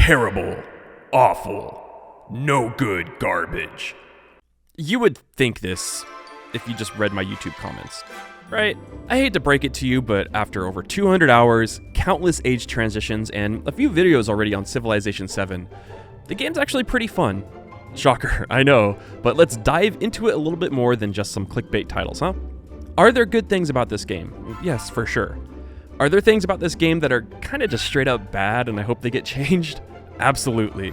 terrible, awful, no good garbage. You would think this if you just read my YouTube comments, right? I hate to break it to you, but after over 200 hours, countless age transitions, and a few videos already on Civilization 7, the game's actually pretty fun. Shocker, I know, but let's dive into it a little bit more than just some clickbait titles, huh? Are there good things about this game? Yes, for sure. Are there things about this game that are kind of just straight up bad and I hope they get changed? Absolutely.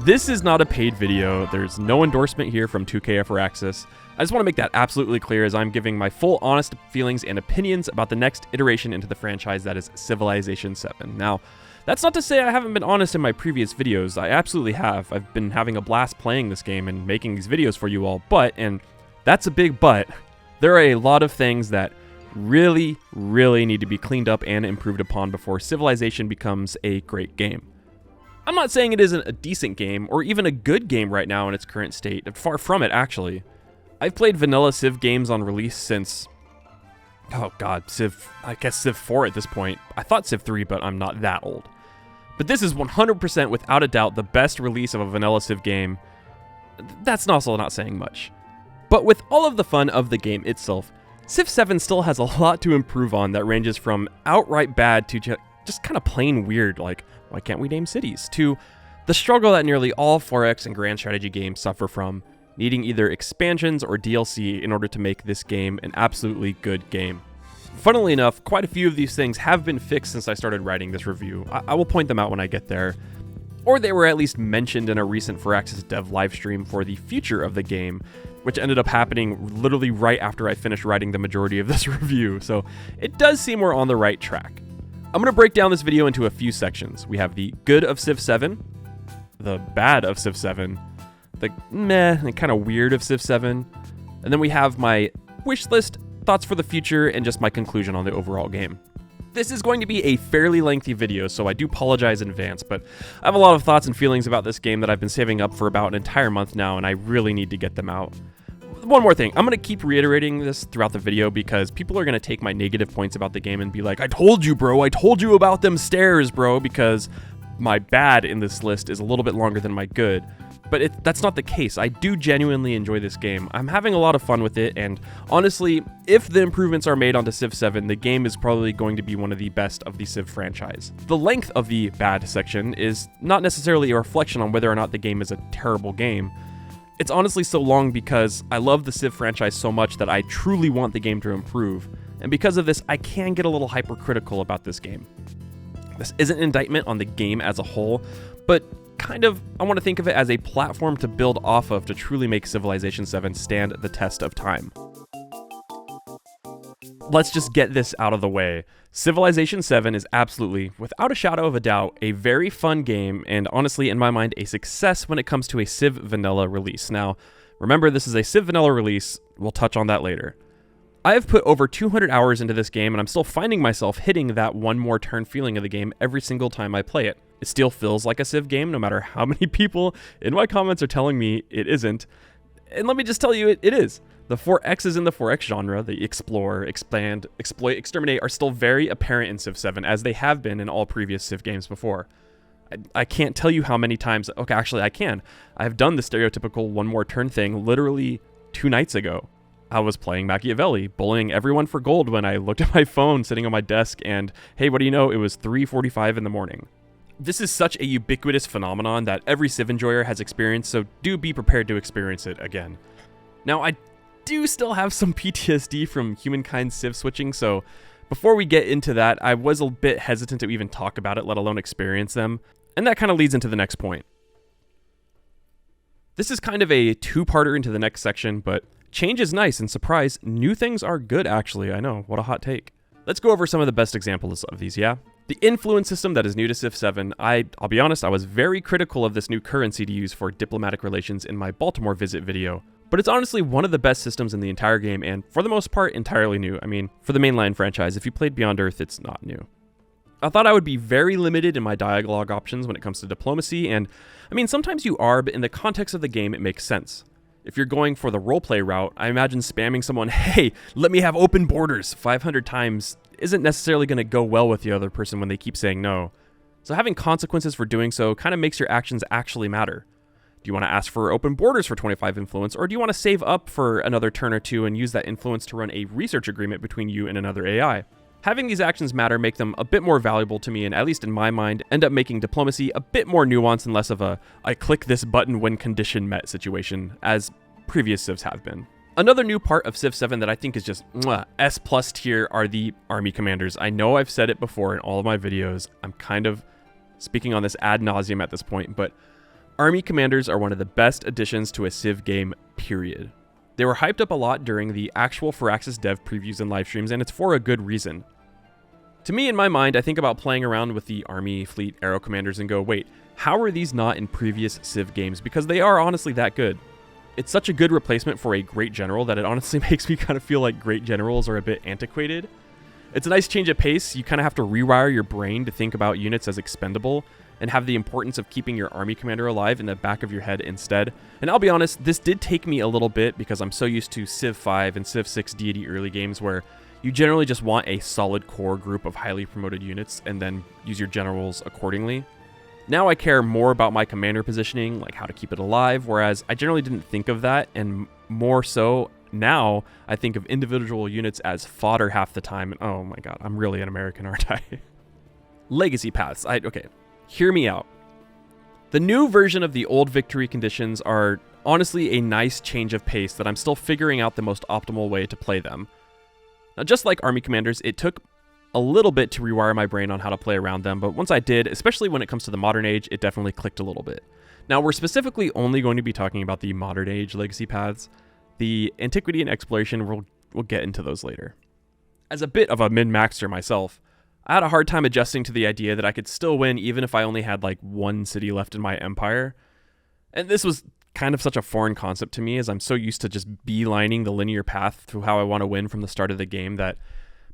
This is not a paid video. There's no endorsement here from 2K Firaxis. I just want to make that absolutely clear as I'm giving my full honest feelings and opinions about the next iteration into the franchise that is Civilization 7. Now, that's not to say I haven't been honest in my previous videos. I absolutely have. I've been having a blast playing this game and making these videos for you all, but, and that's a big but, there are a lot of things that really need to be cleaned up and improved upon before Civilization becomes a great game. I'm not saying it isn't a decent game or even a good game right now in its current state. Far from it, actually. I've played vanilla Civ games on release since, oh god, I guess Civ 4 at this point. I thought Civ 3, but I'm not that old. But this is 100% without a doubt the best release of a vanilla Civ game. That's also not saying much. But with all of the fun of the game itself, Civ 7 still has a lot to improve on that ranges from outright bad to just kind of plain weird, like, why can't we name cities, to the struggle that nearly all 4X and grand strategy games suffer from, needing either expansions or DLC in order to make this game an absolutely good game. Funnily enough, quite a few of these things have been fixed since I started writing this review. I will point them out when I get there, or they were at least mentioned in a recent Firaxis dev livestream for the future of the game, which ended up happening literally right after I finished writing the majority of this review, so it does seem we're on the right track. I'm going to break down this video into a few sections. We have the Good of Civ 7, the Bad of Civ 7, the meh and kind of weird of Civ 7, and then we have my wish list, thoughts for the future, and just my conclusion on the overall game. This is going to be a fairly lengthy video, so I do apologize in advance, but I have a lot of thoughts and feelings about this game that I've been saving up for about an entire month now, and I really need to get them out. One more thing, I'm going to keep reiterating this throughout the video because people are going to take my negative points about the game and be like, I told you, bro, I told you about them stairs, bro, because my bad in this list is a little bit longer than my good. But that's not the case. I do genuinely enjoy this game. I'm having a lot of fun with it, and honestly, if the improvements are made onto Civ 7, the game is probably going to be one of the best of the Civ franchise. The length of the bad section is not necessarily a reflection on whether or not the game is a terrible game. It's honestly so long because I love the Civ franchise so much that I truly want the game to improve, and because of this, I can get a little hypercritical about this game. This isn't an indictment on the game as a whole, but kind of, I want to think of it as a platform to build off of to truly make Civilization 7 stand the test of time. Let's just get this out of the way. Civilization 7 is absolutely, without a shadow of a doubt, a very fun game, and honestly, in my mind, a success when it comes to a Civ Vanilla release. Now, remember, this is a Civ Vanilla release. We'll touch on that later. I have put over 200 hours into this game, and I'm still finding myself hitting that one more turn feeling of the game every single time I play it. It still feels like a Civ game, no matter how many people in my comments are telling me it isn't. And let me just tell you, it is. The 4X's in the 4X genre, the explore, expand, exploit, exterminate, are still very apparent in Civ 7, as they have been in all previous Civ games before. I can't tell you how many times, okay, actually I can. I've done the stereotypical one more turn thing literally 2 nights ago. I was playing Machiavelli, bullying everyone for gold when I looked at my phone sitting on my desk and, hey, what do you know, it was 3:45 in the morning. This is such a ubiquitous phenomenon that every Civ enjoyer has experienced, so do be prepared to experience it again. Now, I do still have some PTSD from humankind Civ switching, so before we get into that, I was a bit hesitant to even talk about it, let alone experience them, and that kind of leads into the next point. This is kind of a two-parter into the next section, but change is nice, and surprise, new things are good actually. I know, what a hot take. Let's go over some of the best examples of these, yeah? The influence system that is new to Civ 7, I'll be honest, I was very critical of this new currency to use for diplomatic relations in my Baltimore visit video, but it's honestly one of the best systems in the entire game, and for the most part, entirely new. I mean, for the mainline franchise, if you played Beyond Earth, it's not new. I thought I would be very limited in my dialogue options when it comes to diplomacy, and I mean, sometimes you are, but in the context of the game, it makes sense. If you're going for the roleplay route, I imagine spamming someone, hey, let me have open borders 500 times isn't necessarily going to go well with the other person when they keep saying no. So having consequences for doing so kind of makes your actions actually matter. Do you want to ask for open borders for 25 influence, or do you want to save up for another turn or two and use that influence to run a research agreement between you and another AI? Having these actions matter make them a bit more valuable to me, and at least in my mind, end up making diplomacy a bit more nuanced and less of a I click this button when condition met situation, as previous civs have been. Another new part of Civ 7 that I think is just S+ tier are the army commanders. I know I've said it before in all of my videos. I'm kind of speaking on this ad nauseum at this point, but army commanders are one of the best additions to a Civ game, period. They were hyped up a lot during the actual Firaxis dev previews and live streams, and it's for a good reason. To me, in my mind, I think about playing around with the army, fleet, arrow commanders and go, wait, how are these not in previous Civ games? Because they are honestly that good. It's such a good replacement for a great general that it honestly makes me kind of feel like great generals are a bit antiquated. It's a nice change of pace. You kind of have to rewire your brain to think about units as expendable and have the importance of keeping your army commander alive in the back of your head instead. And I'll be honest, this did take me a little bit because I'm so used to Civ 5 and Civ 6 deity early games where you generally just want a solid core group of highly promoted units and then use your generals accordingly. Now I care more about my commander positioning, like how to keep it alive, whereas I generally didn't think of that, and more so now I think of individual units as fodder half the time. And oh my god, I'm really an American, aren't I? Legacy paths. Okay. Hear me out. The new version of the old victory conditions are honestly a nice change of pace that I'm still figuring out the most optimal way to play them. Now, just like army commanders, it took a little bit to rewire my brain on how to play around them, but once I did, especially when it comes to the modern age, it definitely clicked a little bit. Now, we're specifically only going to be talking about the modern age legacy paths. The antiquity and exploration, we'll get into those later. As a bit of a min-maxer myself, I had a hard time adjusting to the idea that I could still win even if I only had like one city left in my empire. And this was kind of such a foreign concept to me as I'm so used to just beelining the linear path to how I want to win from the start of the game that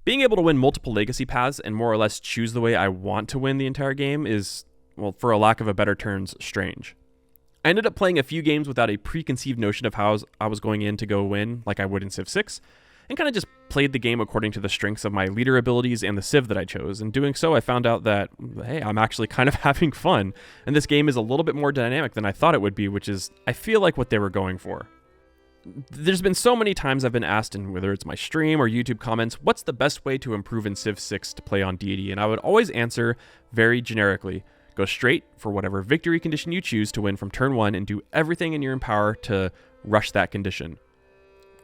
being able to win multiple legacy paths and more or less choose the way I want to win the entire game is, well, for a lack of a better terms, strange. I ended up playing a few games without a preconceived notion of how I was going in to go win like I would in Civ 6, and kind of just played the game according to the strengths of my leader abilities and the civ that I chose. In doing so, I found out that, hey, I'm actually kind of having fun, and this game is a little bit more dynamic than I thought it would be, which is, I feel like, what they were going for. There's been so many times I've been asked, in whether it's my stream or YouTube comments, what's the best way to improve in Civ 6 to play on deity? And I would always answer very generically, go straight for whatever victory condition you choose to win from turn 1 and do everything in your power to rush that condition.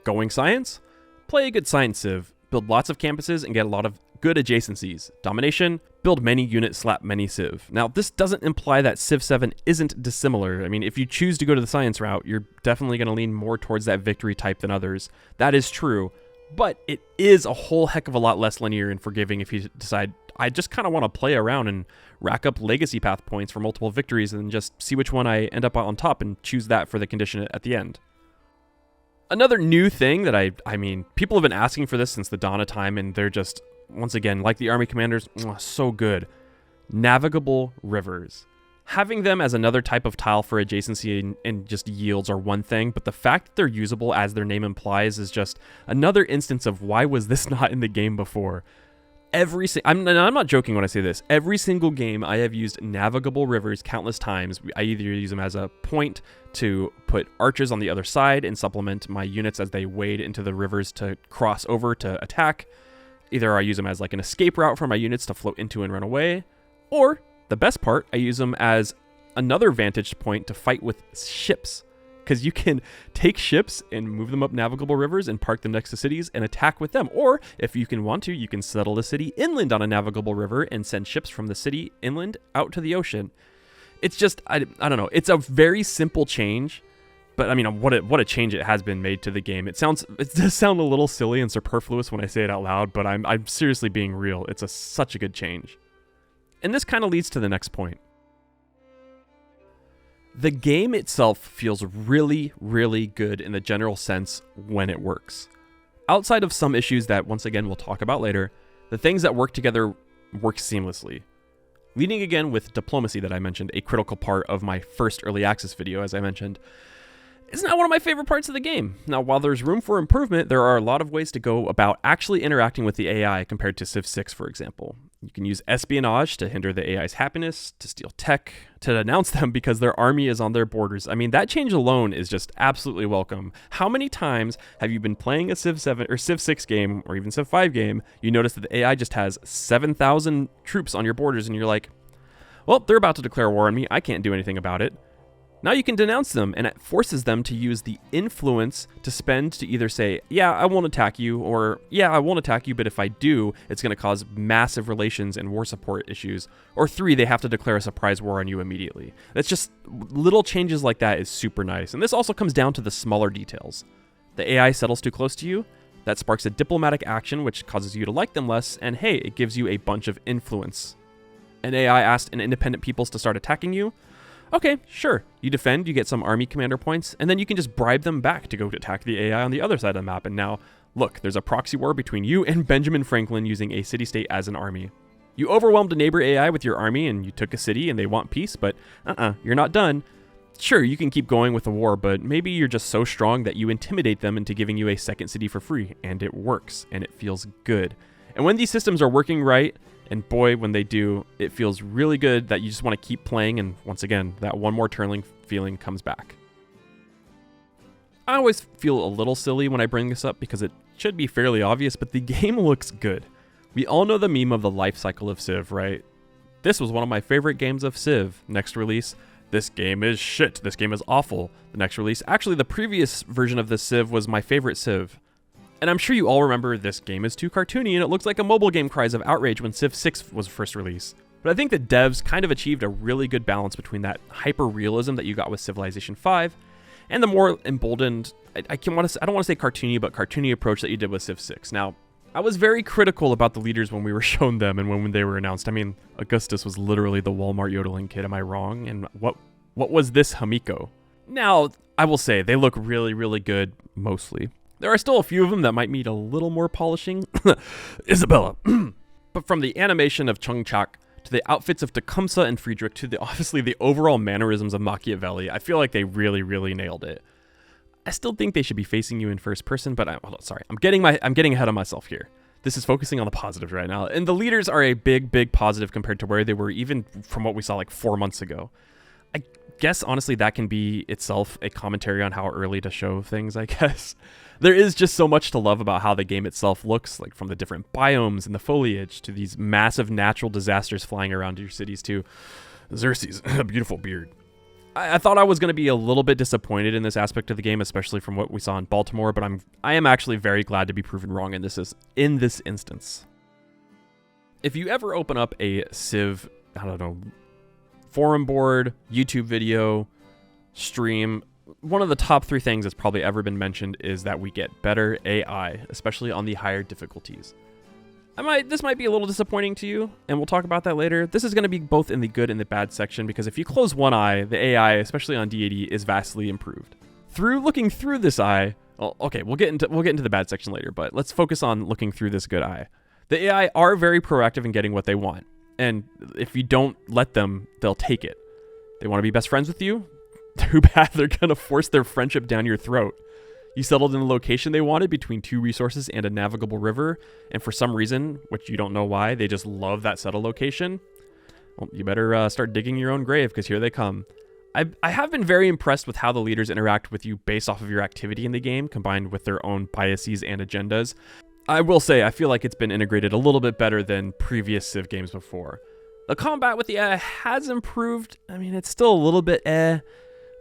Going science? Play a good science civ, build lots of campuses and get a lot of good adjacencies. Domination, build many units, slap many civ. Now, this doesn't imply that Civ 7 isn't dissimilar. I mean, if you choose to go to the science route, you're definitely going to lean more towards that victory type than others. That is true, but it is a whole heck of a lot less linear and forgiving if you decide, I just kind of want to play around and rack up legacy path points for multiple victories and just see which one I end up on top and choose that for the condition at the end. Another new thing that I mean, people have been asking for this since the dawn of time, and they're just, once again, like the army commanders, so good. Navigable rivers. Having them as another type of tile for adjacency and just yields are one thing, but the fact that they're usable as their name implies is just another instance of why was this not in the game before. I'm not joking when I say this. Every single game I have used navigable rivers countless times. I either use them as a point to put archers on the other side and supplement my units as they wade into the rivers to cross over to attack. Either I use them as like an escape route for my units to float into and run away, or the best part, I use them as another vantage point to fight with ships. Because you can take ships and move them up navigable rivers and park them next to cities and attack with them. Or, if you can want to, you can settle the city inland on a navigable river and send ships from the city inland out to the ocean. It's just, I don't know, it's a very simple change, but I mean, what a change it has been made to the game. It does sound a little silly and superfluous when I say it out loud, but I'm seriously being real. It's such a good change. And this kind of leads to the next point. The game itself feels really, really good in the general sense when it works. Outside of some issues that, once again, we'll talk about later, the things that work together work seamlessly. Leading again with diplomacy that I mentioned, a critical part of my first early access video, as I mentioned, is not one of my favorite parts of the game. Now, while there's room for improvement, there are a lot of ways to go about actually interacting with the AI compared to Civ 6, for example. You can use espionage to hinder the AI's happiness, to steal tech, to denounce them because their army is on their borders. I mean, that change alone is just absolutely welcome. How many times have you been playing a Civ 7 or Civ 6 game or even Civ 5 game, you notice that the AI just has 7,000 troops on your borders and you're like, well, they're about to declare war on me. I can't do anything about it. Now you can denounce them, and it forces them to use the influence to spend to either say, yeah, I won't attack you, or yeah, I won't attack you, but if I do, it's going to cause massive relations and war support issues. Or 3, they have to declare a surprise war on you immediately. That's just little changes like that is super nice. And this also comes down to the smaller details. The AI settles too close to you. That sparks a diplomatic action, which causes you to like them less, and hey, it gives you a bunch of influence. An AI asked an independent peoples to start attacking you. Okay, sure. You defend, you get some army commander points, and then you can just bribe them back to go attack the AI on the other side of the map. And now, look, there's a proxy war between you and Benjamin Franklin using a city-state as an army. You overwhelmed a neighbor AI with your army and you took a city and they want peace, but you're not done. Sure, you can keep going with the war, but maybe you're just so strong that you intimidate them into giving you a second city for free, and it works, and it feels good. And when these systems are working right, and boy, when they do, it feels really good that you just want to keep playing, and once again, that one more turning feeling comes back. I always feel a little silly when I bring this up because it should be fairly obvious, but the game looks good. We all know the meme of the life cycle of Civ, right? This was one of my favorite games of Civ. Next release, this game is shit, this game is awful. The next release, actually the previous version of this Civ was my favorite Civ. And I'm sure you all remember this game is too cartoony and it looks like a mobile game cries of outrage when Civ 6 was first released. But I think the devs kind of achieved a really good balance between that hyper-realism that you got with Civilization 5 and the more emboldened, I don't want to say cartoony, but cartoony approach that you did with Civ 6. Now, I was very critical about the leaders when we were shown them and when they were announced. I mean, Augustus was literally the Walmart yodeling kid, am I wrong? And what was this Hamiko? Now, I will say, they look really, really good, mostly. There are still a few of them that might need a little more polishing. Isabella. But from the animation of Chung Chak to the outfits of Tecumseh and Friedrich to obviously the overall mannerisms of Machiavelli, I feel like they really, really nailed it. I still think they should be facing you in first person, but I'm getting ahead of myself here. This is focusing on the positives right now. And the leaders are a big, big positive compared to where they were even from what we saw like 4 months ago. I guess, honestly, that can be itself a commentary on how early to show things, I guess. There is just so much to love about how the game itself looks, like from the different biomes and the foliage to these massive natural disasters flying around your cities to Xerxes, a beautiful beard. I thought I was going to be a little bit disappointed in this aspect of the game, especially from what we saw in Baltimore, but I am actually very glad to be proven wrong in this instance. If you ever open up a Civ, forum board, YouTube video, stream, one of the top 3 things that's probably ever been mentioned is that we get better AI, especially on the higher difficulties. This might be a little disappointing to you, and we'll talk about that later. This is going to be both in the good and the bad section, because if you close one eye, the AI, especially on D80, is vastly improved. Looking through this eye, well, okay, we'll get into the bad section later, but let's focus on looking through this good eye. The AI are very proactive in getting what they want, and if you don't let them, they'll take it. They want to be best friends with you? Too bad, they're going to force their friendship down your throat. You settled in the location they wanted between 2 resources and a navigable river, and for some reason, which you don't know why, they just love that settled location. Well, you better start digging your own grave, because here they come. I have been very impressed with how the leaders interact with you based off of your activity in the game, combined with their own biases and agendas. I will say, I feel like it's been integrated a little bit better than previous Civ games before. The combat with the AI has improved. I mean, it's still a little bit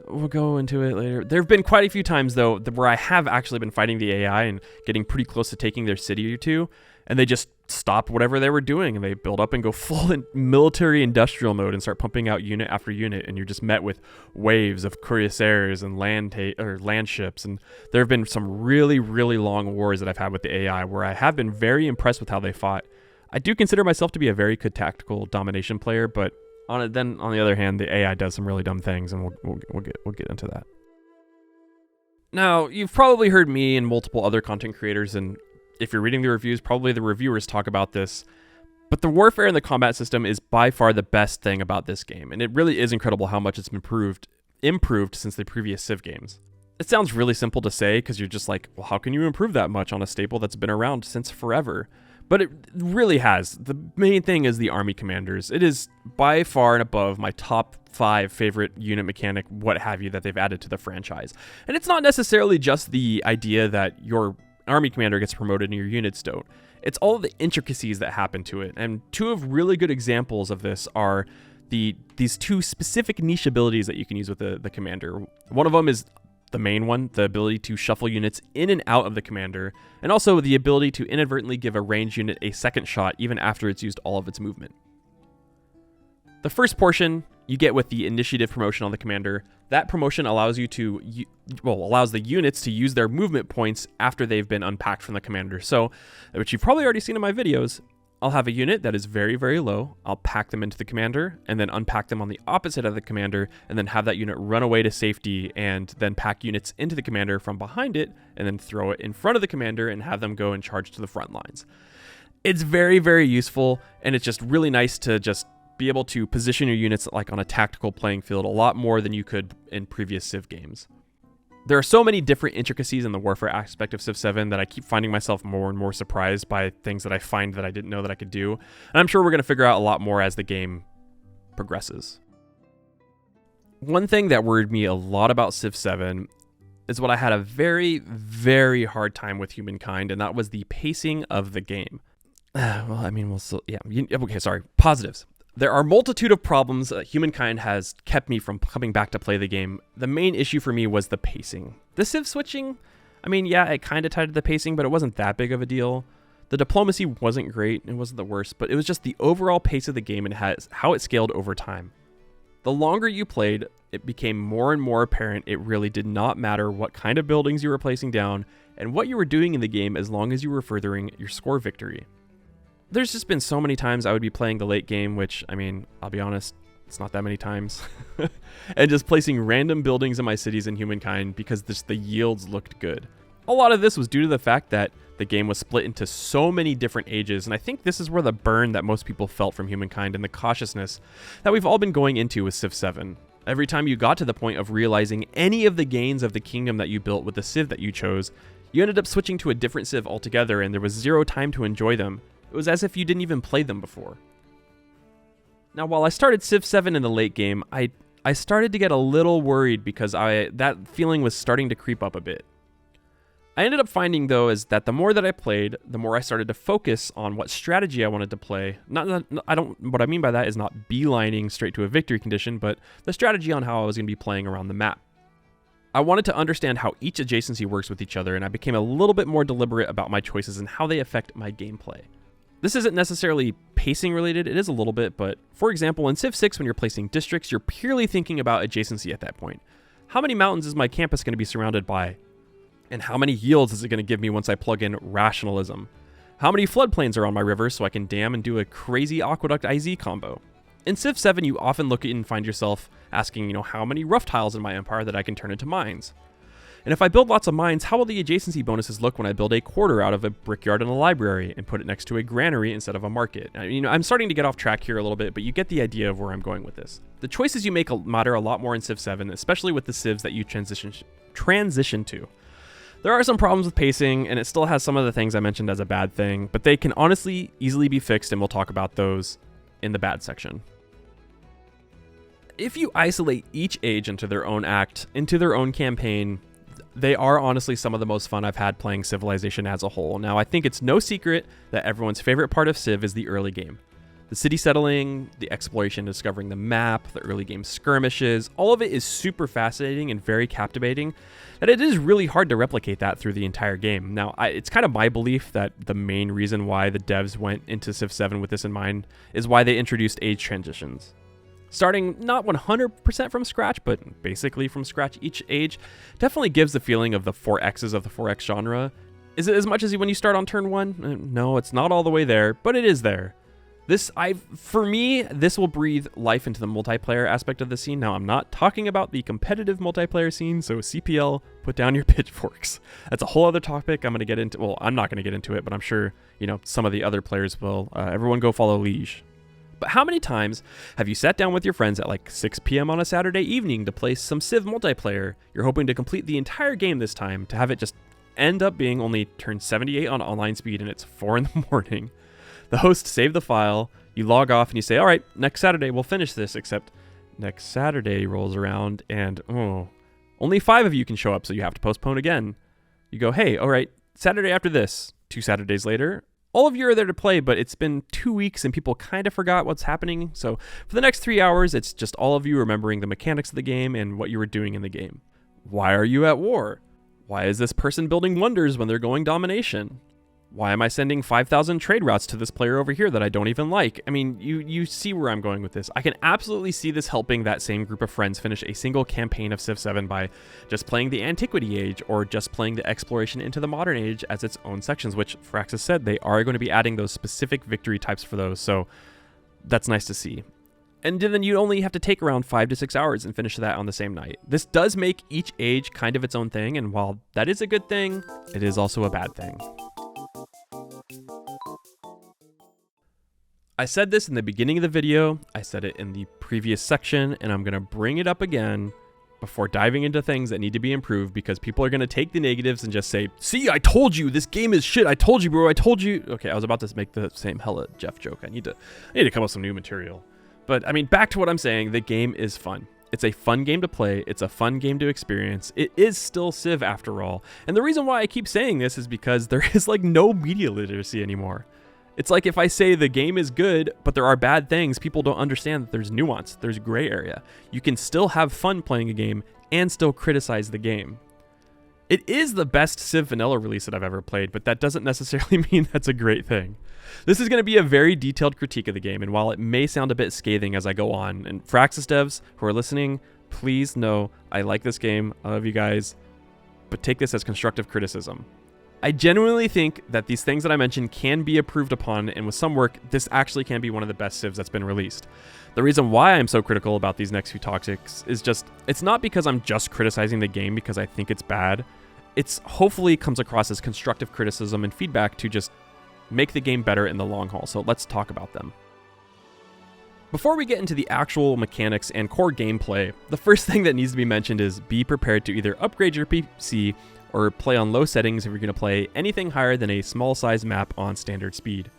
We'll go into it later. There have been quite a few times, though, where I have actually been fighting the AI and getting pretty close to taking their city or two, and they just stop whatever they were doing, and they build up and go full in military industrial mode and start pumping out unit after unit, and you're just met with waves of cuirassiers and land ships, and there have been some really, really long wars that I've had with the AI where I have been very impressed with how they fought. I do consider myself to be a very good tactical domination player, but on the other hand, the AI does some really dumb things, and we'll get into that. Now, you've probably heard me and multiple other content creators, and if you're reading the reviews, probably the reviewers talk about this, but the warfare and the combat system is by far the best thing about this game, and it really is incredible how much it's been improved since the previous Civ games. It sounds really simple to say, because you're just like, well, how can you improve that much on a staple that's been around since forever? But it really has. The main thing is the army commanders. It is by far and above my top 5 favorite unit mechanic, what have you, that they've added to the franchise. And it's not necessarily just the idea that your army commander gets promoted and your units don't. It's all the intricacies that happen to it. And 2 of really good examples of this are these 2 specific niche abilities that you can use with the commander. One of them is the main one, the ability to shuffle units in and out of the commander, and also the ability to inadvertently give a ranged unit a second shot even after it's used all of its movement. The first portion you get with the initiative promotion on the commander. That promotion allows allows the units to use their movement points after they've been unpacked from the commander. So, which you've probably already seen in my videos, I'll have a unit that is very, very low. I'll pack them into the commander and then unpack them on the opposite of the commander and then have that unit run away to safety and then pack units into the commander from behind it and then throw it in front of the commander and have them go and charge to the front lines. It's very, very useful, and it's just really nice to just be able to position your units like on a tactical playing field a lot more than you could in previous Civ games. There are so many different intricacies in the warfare aspect of Civ 7 that I keep finding myself more and more surprised by things that I find that I didn't know that I could do. And I'm sure we're going to figure out a lot more as the game progresses. One thing that worried me a lot about Civ 7 is what I had a very, very hard time with Humankind, and that was the pacing of the game. Positives. There are a multitude of problems Humankind has kept me from coming back to play the game. The main issue for me was the pacing. The Civ switching, it kind of tied to the pacing, but it wasn't that big of a deal. The diplomacy wasn't great, it wasn't the worst, but it was just the overall pace of the game and how it scaled over time. The longer you played, it became more and more apparent it really did not matter what kind of buildings you were placing down and what you were doing in the game as long as you were furthering your score victory. There's just been so many times I would be playing the late game, which, I'll be honest, it's not that many times, and just placing random buildings in my cities in Humankind because the yields looked good. A lot of this was due to the fact that the game was split into so many different ages, and I think this is where the burn that most people felt from Humankind and the cautiousness that we've all been going into with Civ 7. Every time you got to the point of realizing any of the gains of the kingdom that you built with the Civ that you chose, you ended up switching to a different Civ altogether, and there was zero time to enjoy them. It was as if you didn't even play them before. Now, while I started Civ 7 in the late game, I started to get a little worried because that feeling was starting to creep up a bit. I ended up finding, though, is that the more that I played, the more I started to focus on what strategy I wanted to play. What I mean by that is not beelining straight to a victory condition, but the strategy on how I was going to be playing around the map. I wanted to understand how each adjacency works with each other, and I became a little bit more deliberate about my choices and how they affect my gameplay. This isn't necessarily pacing related, it is a little bit, but for example, in Civ 6 when you're placing districts, you're purely thinking about adjacency at that point. How many mountains is my campus going to be surrounded by? And how many yields is it going to give me once I plug in rationalism? How many floodplains are on my river so I can dam and do a crazy aqueduct IZ combo? In Civ 7, you often look at and find yourself asking, how many rough tiles in my empire that I can turn into mines? And if I build lots of mines, how will the adjacency bonuses look when I build a quarter out of a brickyard and a library and put it next to a granary instead of a market? I'm starting to get off track here a little bit, but you get the idea of where I'm going with this. The choices you make matter a lot more in Civ 7, especially with the Civs that you transition to. There are some problems with pacing, and it still has some of the things I mentioned as a bad thing, but they can honestly easily be fixed, and we'll talk about those in the bad section. If you isolate each age into their own act, into their own campaign, they are honestly some of the most fun I've had playing Civilization as a whole. Now, I think it's no secret that everyone's favorite part of Civ is the early game. The city settling, the exploration, discovering the map, the early game skirmishes, all of it is super fascinating and very captivating, and it is really hard to replicate that through the entire game. Now, it's kind of my belief that the main reason why the devs went into Civ 7 with this in mind is why they introduced age transitions. Starting not 100% from scratch, but basically from scratch each age, definitely gives the feeling of the 4Xs of the 4X genre. Is it as much as when you start on turn 1? No, it's not all the way there, but it is there. For me, this will breathe life into the multiplayer aspect of the scene. Now, I'm not talking about the competitive multiplayer scene, so CPL, put down your pitchforks. That's a whole other topic I'm going to get into. Well, I'm not going to get into it, but I'm sure, some of the other players will. Everyone go follow Liege. But how many times have you sat down with your friends at like 6 p.m. on a Saturday evening to play some Civ multiplayer? You're hoping to complete the entire game this time, to have it just end up being only turn 78 on online speed and it's 4 in the morning. The host saved the file, you log off and you say, all right, next Saturday we'll finish this, except next Saturday rolls around and only 5 of you can show up, so you have to postpone again. You go, hey, all right, Saturday after this, 2 Saturdays later, all of you are there to play, but it's been 2 weeks and people kind of forgot what's happening. So for the next 3 hours, it's just all of you remembering the mechanics of the game and what you were doing in the game. Why are you at war? Why is this person building wonders when they're going domination? Why am I sending 5,000 trade routes to this player over here that I don't even like? I mean, you see where I'm going with this. I can absolutely see this helping that same group of friends finish a single campaign of Civ 7 by just playing the Antiquity Age or just playing the Exploration into the Modern Age as its own sections, which Firaxis said they are going to be adding those specific victory types for those, so that's nice to see. And then you only have to take around 5 to 6 hours and finish that on the same night. This does make each age kind of its own thing, and while that is a good thing, it is also a bad thing. I said this in the beginning of the video, I said it in the previous section, and I'm going to bring it up again before diving into things that need to be improved, because people are going to take the negatives and just say, see, I told you, this game is shit, I told you, bro, I told you. Okay, I was about to make the same hella Jeff joke. I need to come up with some new material. But I mean, back to what I'm saying, the game is fun. It's a fun game to play. It's a fun game to experience. It is still Civ after all. And the reason why I keep saying this is because there is like no media literacy anymore. It's like if I say the game is good, but there are bad things, people don't understand that there's nuance, there's gray area. You can still have fun playing a game and still criticize the game. It is the best Civ vanilla release that I've ever played, but that doesn't necessarily mean that's a great thing. This is going to be a very detailed critique of the game, and while it may sound a bit scathing as I go on, and Firaxis devs who are listening, please know I like this game, I love you guys, but take this as constructive criticism. I genuinely think that these things that I mentioned can be improved upon, and with some work, this actually can be one of the best Civs that's been released. The reason why I'm so critical about these next few topics is it's not because I'm just criticizing the game because I think it's bad. It's hopefully comes across as constructive criticism and feedback to just make the game better in the long haul, so let's talk about them. Before we get into the actual mechanics and core gameplay, the first thing that needs to be mentioned is be prepared to either upgrade your PC or play on low settings if you're going to play anything higher than a small size map on standard speed.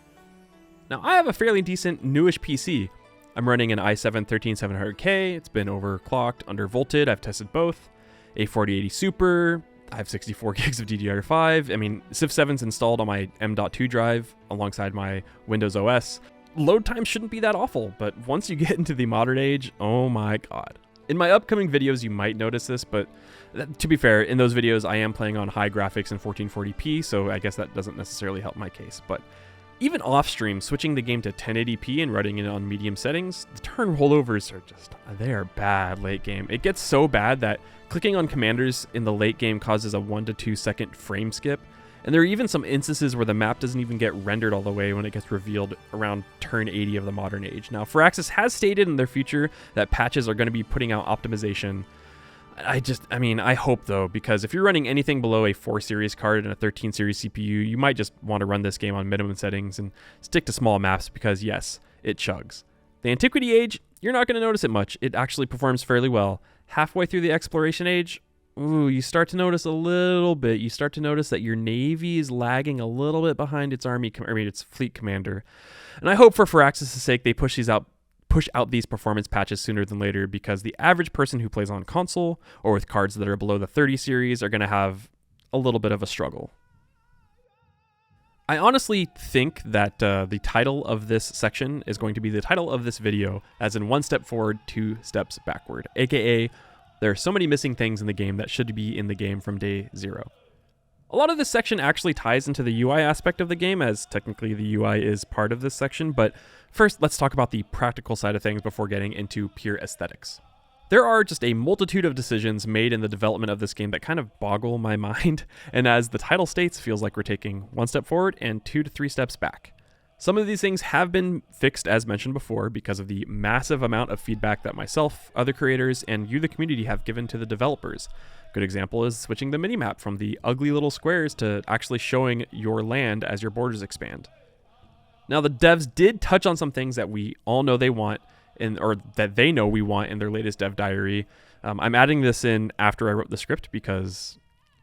Now, I have a fairly decent newish PC. I'm running an i7-13700K, it's been overclocked, undervolted, I've tested both, a 4080 Super, I have 64 gigs of DDR5, I mean, Civ 7's installed on my M.2 drive alongside my Windows OS. Load time shouldn't be that awful, but once you get into the modern age, oh my god. In my upcoming videos, you might notice this, but to be fair, in those videos, I am playing on high graphics in 1440p, so I guess that doesn't necessarily help my case. But even off stream, switching the game to 1080p and running it on medium settings, the turn rollovers are they are bad late game. It gets so bad that clicking on commanders in the late game causes a 1 to 2 second frame skip. And there are even some instances where the map doesn't even get rendered all the way when it gets revealed around turn 80 of the modern age. Now, Firaxis has stated in their future that patches are going to be putting out optimization. I hope though, because if you're running anything below a 4 series card and a 13 series CPU, you might just want to run this game on minimum settings and stick to small maps because yes, it chugs. The Antiquity Age, you're not going to notice it much. It actually performs fairly well. Halfway through the Exploration Age, you start to notice a little bit. You start to notice that your navy is lagging a little bit behind its its fleet commander. And I hope for Firaxis' sake they push out these performance patches sooner than later, because the average person who plays on console or with cards that are below the 30 series are going to have a little bit of a struggle. I honestly think that the title of this section is going to be the title of this video, as in 1 step forward, 2 steps backward, aka there are so many missing things in the game that should be in the game from day 0. A lot of this section actually ties into the UI aspect of the game, as technically the UI is part of this section, but first let's talk about the practical side of things before getting into pure aesthetics. There are just a multitude of decisions made in the development of this game that kind of boggle my mind, and as the title states, feels like we're taking 1 step forward and 2 to 3 steps back. Some of these things have been fixed, as mentioned before, because of the massive amount of feedback that myself, other creators, and you, the community, have given to the developers. Good example is switching the minimap from the ugly little squares to actually showing your land as your borders expand. Now, the devs did touch on some things that we all know they want, or that they know we want in their latest dev diary. I'm adding this in after I wrote the script because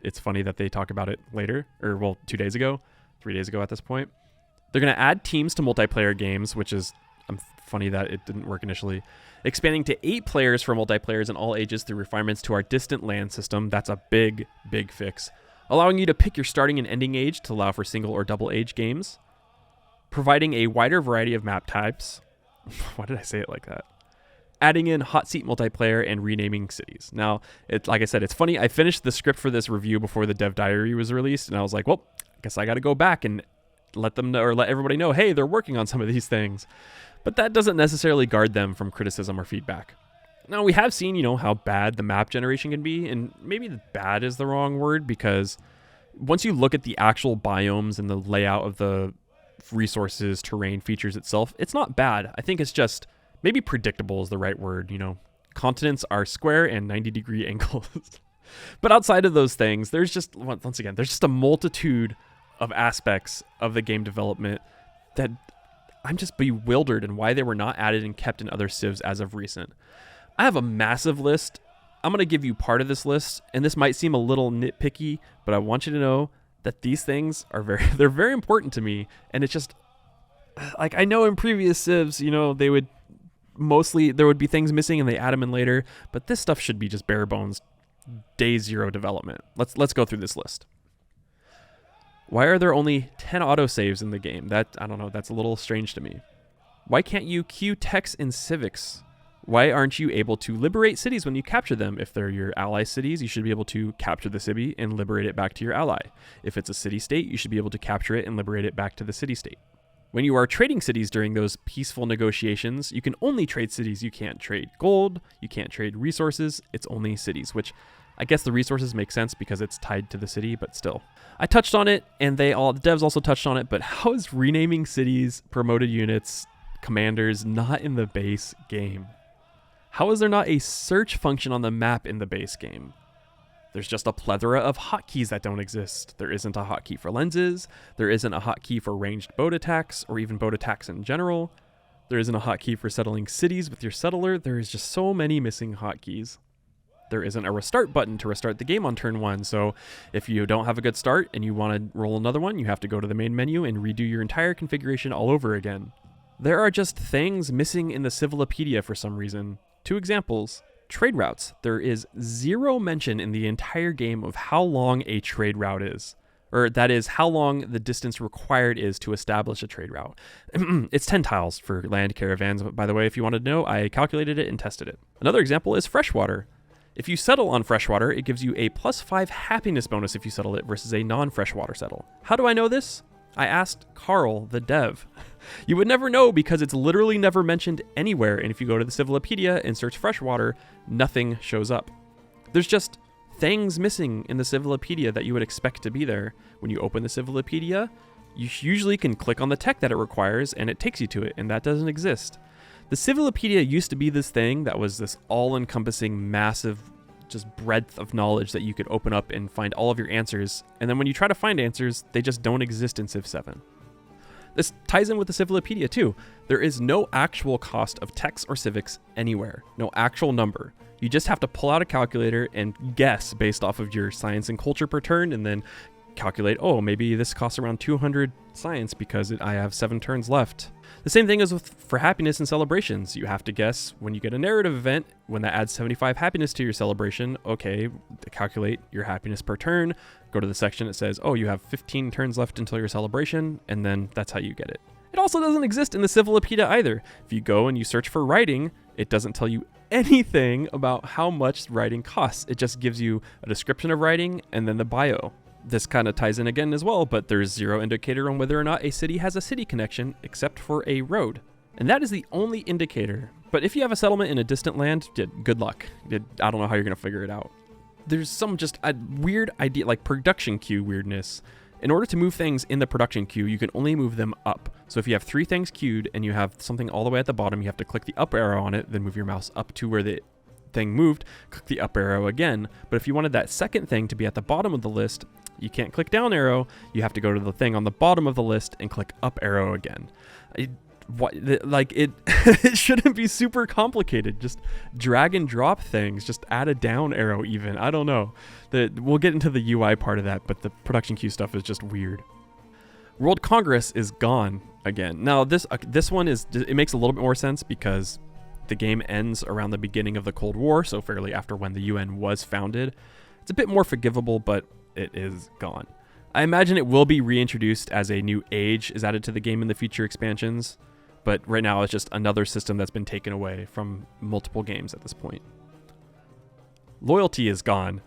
it's funny that they talk about it later, or well, 2 days ago, 3 days ago at this point. They're going to add teams to multiplayer games, which is funny that it didn't work initially. Expanding to 8 players for multiplayers in all ages through refinements to our distant land system. That's a big, big fix. Allowing you to pick your starting and ending age to allow for single or double age games. Providing a wider variety of map types. Why did I say it like that? Adding in hot seat multiplayer and renaming cities. Now, like I said, it's funny. I finished the script for this review before the dev diary was released, and I was like, well, I guess I got to go back and let them know, or let everybody know, hey, they're working on some of these things. But that doesn't necessarily guard them from criticism or feedback. Now, we have seen, how bad the map generation can be, and maybe bad is the wrong word, because once you look at the actual biomes and the layout of the resources, terrain, features itself, it's not bad. I think it's just maybe predictable is the right word. Continents are square and 90-degree angles. But outside of those things, there's just, once again, there's just a multitude of aspects of the game development that I'm just bewildered in why they were not added and kept in other civs as of recent. I have a massive list. I'm going to give you part of this list, and this might seem a little nitpicky, but I want you to know that these things are they're very important to me. And it's just like, I know in previous civs, they would there would be things missing and they add them in later, but this stuff should be just bare bones day 0 development. Let's go through this list. Why are there only 10 autosaves in the game? I don't know, that's a little strange to me. Why can't you queue techs in civics? Why aren't you able to liberate cities when you capture them? If they're your ally cities, you should be able to capture the city and liberate it back to your ally. If it's a city-state, you should be able to capture it and liberate it back to the city-state. When you are trading cities during those peaceful negotiations, you can only trade cities. You can't trade gold, you can't trade resources, it's only cities, which I guess the resources make sense because it's tied to the city, but still. I touched on it, and the devs also touched on it, but how is renaming cities, promoted units, commanders not in the base game? How is there not a search function on the map in the base game? There's just a plethora of hotkeys that don't exist. There isn't a hotkey for lenses. There isn't a hotkey for ranged boat attacks, or even boat attacks in general. There isn't a hotkey for settling cities with your settler. There is just so many missing hotkeys. There isn't a restart button to restart the game on turn 1, so if you don't have a good start and you want to roll another one, you have to go to the main menu and redo your entire configuration all over again. There are just things missing in the Civilopedia for some reason. 2 examples. Trade routes. There is 0 mention in the entire game of how long a trade route is. Or that is, how long the distance required is to establish a trade route. It's 10 tiles for land caravans, by the way, if you wanted to know. I calculated it and tested it. Another example is freshwater. If you settle on freshwater, it gives you a +5 happiness bonus if you settle it versus a non-freshwater settle. How do I know this? I asked Carl, the dev. You would never know because it's literally never mentioned anywhere, and if you go to the Civilopedia and search freshwater, nothing shows up. There's just things missing in the Civilopedia that you would expect to be there. When you open the Civilopedia, you usually can click on the tech that it requires, and it takes you to it, and that doesn't exist. The Civilopedia used to be this thing that was this all-encompassing, massive, just breadth of knowledge that you could open up and find all of your answers, and then when you try to find answers, they just don't exist in Civ 7. This ties in with the Civilopedia too. There is no actual cost of techs or civics anywhere, no actual number. You just have to pull out a calculator and guess based off of your science and culture per turn, and then calculate, oh, maybe this costs around 200 science because I have 7 turns left. The same thing is for happiness and celebrations. You have to guess when you get a narrative event, when that adds 75 happiness to your celebration, okay, calculate your happiness per turn, go to the section that says, oh, you have 15 turns left until your celebration, and then that's how you get it. It also doesn't exist in the Civilopedia either. If you go and you search for writing, it doesn't tell you anything about how much writing costs. It just gives you a description of writing and then the bio. This kind of ties in again as well, but there's 0 indicator on whether or not a city has a city connection except for a road. And that is the only indicator. But if you have a settlement in a distant land, good luck. I don't know how you're going to figure it out. There's some just a weird idea, like production queue weirdness. In order to move things in the production queue, you can only move them up. So if you have 3 things queued and you have something all the way at the bottom, you have to click the up arrow on it, then move your mouse up to where the thing moved, click the up arrow again. But if you wanted that second thing to be at the bottom of the list, you can't click down arrow, you have to go to the thing on the bottom of the list and click up arrow again. like it it shouldn't be super complicated. Just drag and drop things, just add a down arrow even. I don't know. We'll get into the UI part of that, but the production queue stuff is just weird. World Congress is gone again. Now this one it makes a little bit more sense because the game ends around the beginning of the Cold War, so fairly after when the UN was founded. It's a bit more forgivable, but it is gone. I imagine it will be reintroduced as a new age is added to the game in the future expansions, but right now it's just another system that's been taken away from multiple games at this point. Loyalty is gone.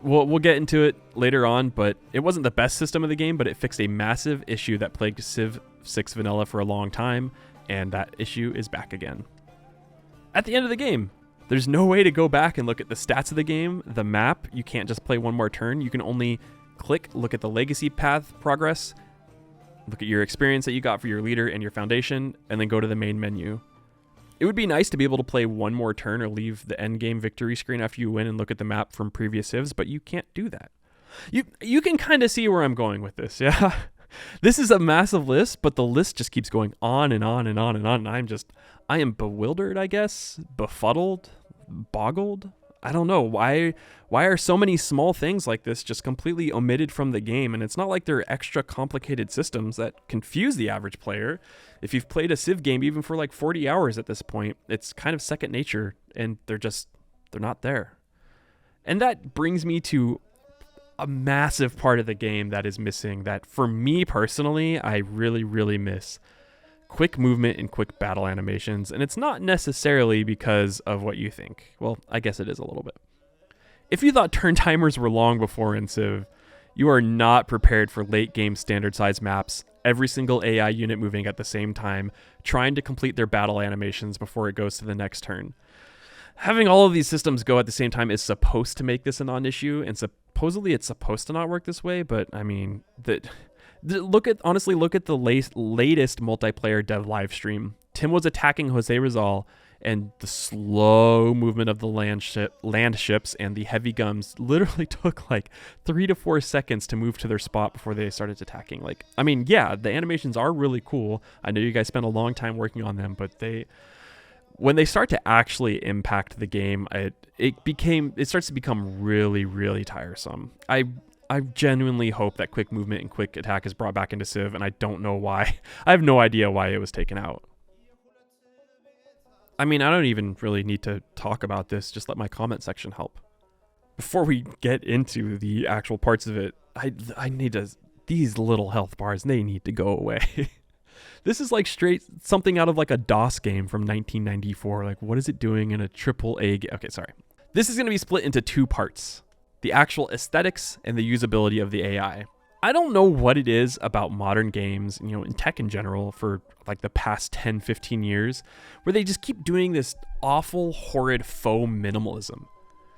We'll get into it later on, but it wasn't the best system of the game, but it fixed a massive issue that plagued Civ 6 vanilla for a long time, and that issue is back again. At the end of the game, there's no way to go back and look at the stats of the game, the map. You can't just play one more turn. You can only look at the legacy path progress, look at your experience that you got for your leader and your foundation, and then go to the main menu. It would be nice to be able to play one more turn or leave the end game victory screen after you win and look at the map from previous civs, but you can't do that. You can kind of see where I'm going with this, yeah? This is a massive list, but the list just keeps going on and on and on and on, and I am bewildered, I guess, befuddled, boggled. I don't know why are so many small things like this just completely omitted from the game. And it's not like they're extra complicated systems that confuse the average player. If you've played a Civ game even for like 40 hours at this point, it's kind of second nature, and they're not there. And that brings me to a massive part of the game that is missing, that for me personally I really, really miss. Quick movement and quick battle animations, and it's not necessarily because of what you think. Well, I guess it is a little bit. If you thought turn timers were long before in Civ, you are not prepared for late game standard size maps, every single AI unit moving at the same time, trying to complete their battle animations before it goes to the next turn. Having all of these systems go at the same time is supposed to make this a non-issue, and supposedly it's supposed to not work this way, but I mean, look at the latest multiplayer dev live stream. Tim was attacking Jose Rizal, and the slow movement of the land ships and the heavy guns literally took like 3 to 4 seconds to move to their spot before they started attacking. Like, I mean, yeah, the animations are really cool. I know you guys spent a long time working on them, but when they start to actually impact the game, it starts to become really, really tiresome. I genuinely hope that quick movement and quick attack is brought back into Civ, and I don't know why. I have no idea why it was taken out. I mean, I don't even really need to talk about this, just let my comment section help. Before we get into the actual parts of it, these little health bars, they need to go away. This is like straight something out of like a DOS game from 1994. Like, what is it doing in a AAA game? Okay, sorry. This is going to be split into two parts. The actual aesthetics and the usability of the AI. I don't know what it is about modern games, in tech in general, for like the past 10, 15 years, where they just keep doing this awful, horrid faux minimalism.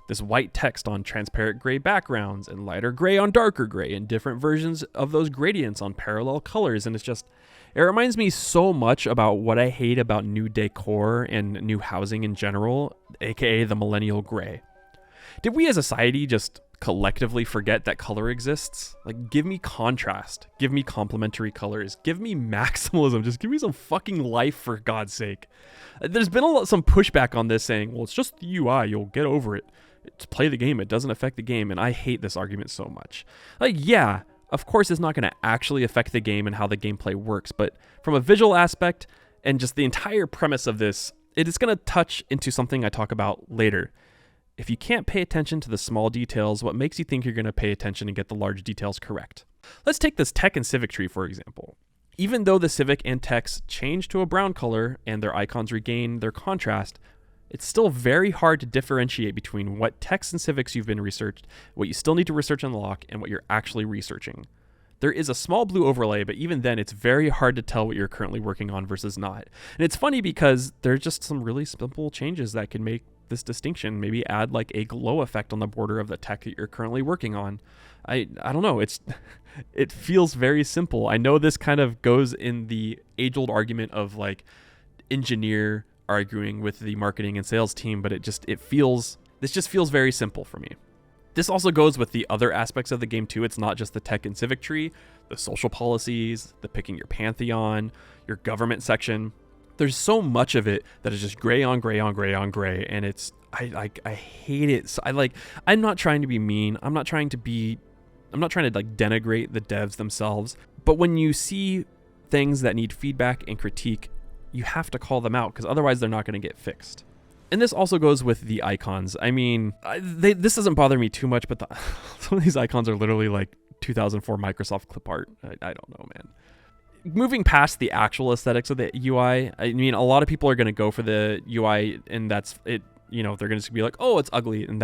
This white text on transparent gray backgrounds and lighter gray on darker gray and different versions of those gradients on parallel colors. And it reminds me so much about what I hate about new decor and new housing in general, aka the millennial gray. Did we as a society just collectively forget that color exists? Like, give me contrast, give me complementary colors, give me maximalism, just give me some fucking life, for God's sake. There's been some pushback on this saying, well, it's just the UI, you'll get over it. It's play the game, it doesn't affect the game, and I hate this argument so much. Like, yeah, of course it's not going to actually affect the game and how the gameplay works, but from a visual aspect and just the entire premise of this, it is going to touch into something I talk about later. If you can't pay attention to the small details, what makes you think you're going to pay attention and get the large details correct? Let's take this tech and civic tree, for example. Even though the civic and techs change to a brown color and their icons regain their contrast, it's still very hard to differentiate between what techs and civics you've been researched, what you still need to research and unlock, and what you're actually researching. There is a small blue overlay, but even then it's very hard to tell what you're currently working on versus not. And it's funny because there's just some really simple changes that can make this distinction. Maybe add like a glow effect on the border of the tech that you're currently working on. I don't know. It feels very simple. I know this kind of goes in the age-old argument of like engineer arguing with the marketing and sales team, but this just feels very simple for me. This also goes with the other aspects of the game too. It's not just the tech and civic tree. the social policies, the picking your pantheon, your government section. There's so much of it that is just gray on gray on gray on gray, and I hate it. So I'm not trying to be mean. I'm not trying to like denigrate the devs themselves, but when you see things that need feedback and critique, you have to call them out, because otherwise they're not going to get fixed. And this also goes with the icons. I mean, this doesn't bother me too much, but some of these icons are literally like 2004 Microsoft clip art. I don't know, man. Moving past the actual aesthetics of the UI, I mean, a lot of people are going to go for the UI, and that's it. You know, they're going to be like, oh, it's ugly. And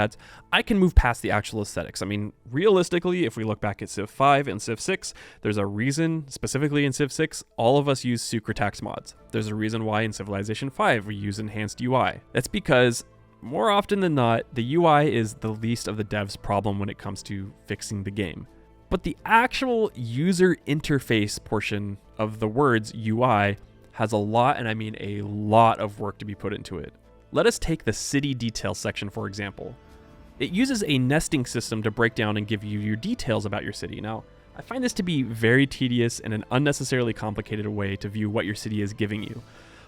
I can move past the actual aesthetics. I mean, realistically, if we look back at Civ 5 and Civ 6, there's a reason, specifically in Civ 6, all of us use Sucretax mods. There's a reason why in Civilization 5 we use enhanced UI. That's because more often than not, the UI is the least of the devs' problem when it comes to fixing the game. But the actual user interface portion of the words UI has a lot, and I mean a lot of work to be put into it. Let us take the city details section, for example. It uses a nesting system to break down and give you your details about your city. Now, I find this to be very tedious and an unnecessarily complicated way to view what your city is giving you.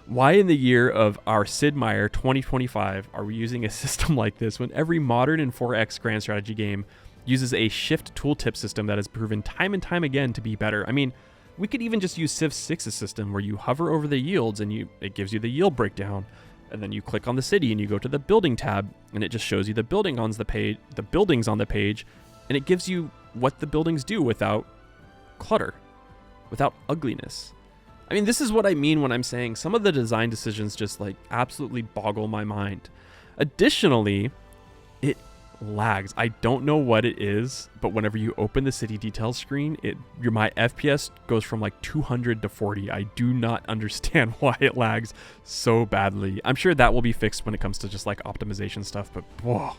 Why in the year of our Sid Meier 2025 are we using a system like this when every modern and 4X grand strategy game uses a shift tooltip system that has proven time and time again to be better? I mean, we could even just use Civ 6's system where you hover over the yields and it gives you the yield breakdown. And then you click on the city and you go to the building tab, and it just shows you the buildings on the page, and it gives you what the buildings do without clutter, without ugliness. I mean, this is what I mean when I'm saying some of the design decisions just like absolutely boggle my mind. Additionally, it lags. I don't know what it is, but whenever you open the city details screen, my FPS goes from like 200 to 40. I do not understand why it lags so badly. I'm sure that will be fixed when it comes to just like optimization stuff, but whoa.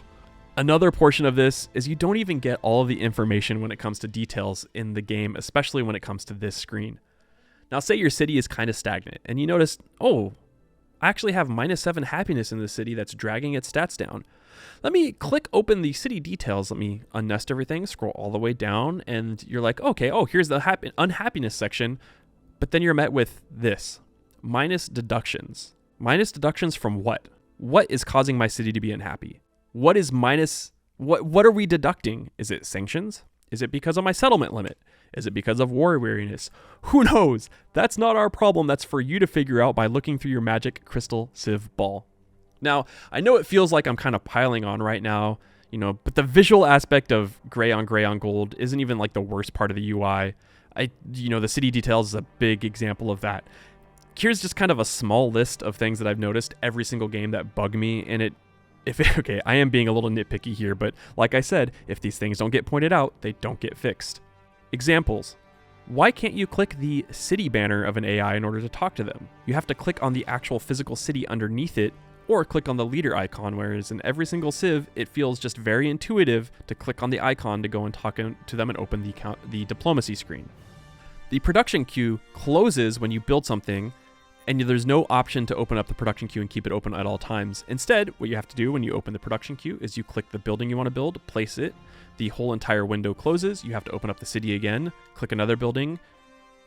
Another portion of this is you don't even get all of the information when it comes to details in the game, especially when it comes to this screen. Now, say your city is kind of stagnant and you notice, oh, I actually have -7 happiness in the city that's dragging its stats down. Let me click open the city details. Let me unnest everything, scroll all the way down, and you're like, okay, oh, here's the unhappiness section. But then you're met with this, minus deductions. Minus deductions from what? What is causing my city to be unhappy? What is minus, what are we deducting? Is it sanctions? Is it because of my settlement limit? Is it because of war weariness? Who knows? That's not our problem. That's for you to figure out by looking through your magic crystal Civ ball. Now, I know it feels like I'm kind of piling on right now, but the visual aspect of gray on gold isn't even like the worst part of the UI. The city details is a big example of that. Here's just kind of a small list of things that I've noticed every single game that bug me, and okay, I am being a little nitpicky here, but like I said, if these things don't get pointed out, they don't get fixed. Examples. Why can't you click the city banner of an AI in order to talk to them? You have to click on the actual physical city underneath it, or click on the leader icon, whereas in every single Civ, it feels just very intuitive to click on the icon to go and talk to them and open the diplomacy screen. The production queue closes when you build something, and there's no option to open up the production queue and keep it open at all times. Instead, what you have to do when you open the production queue is you click the building you want to build, place it, the whole entire window closes, you have to open up the city again, click another building,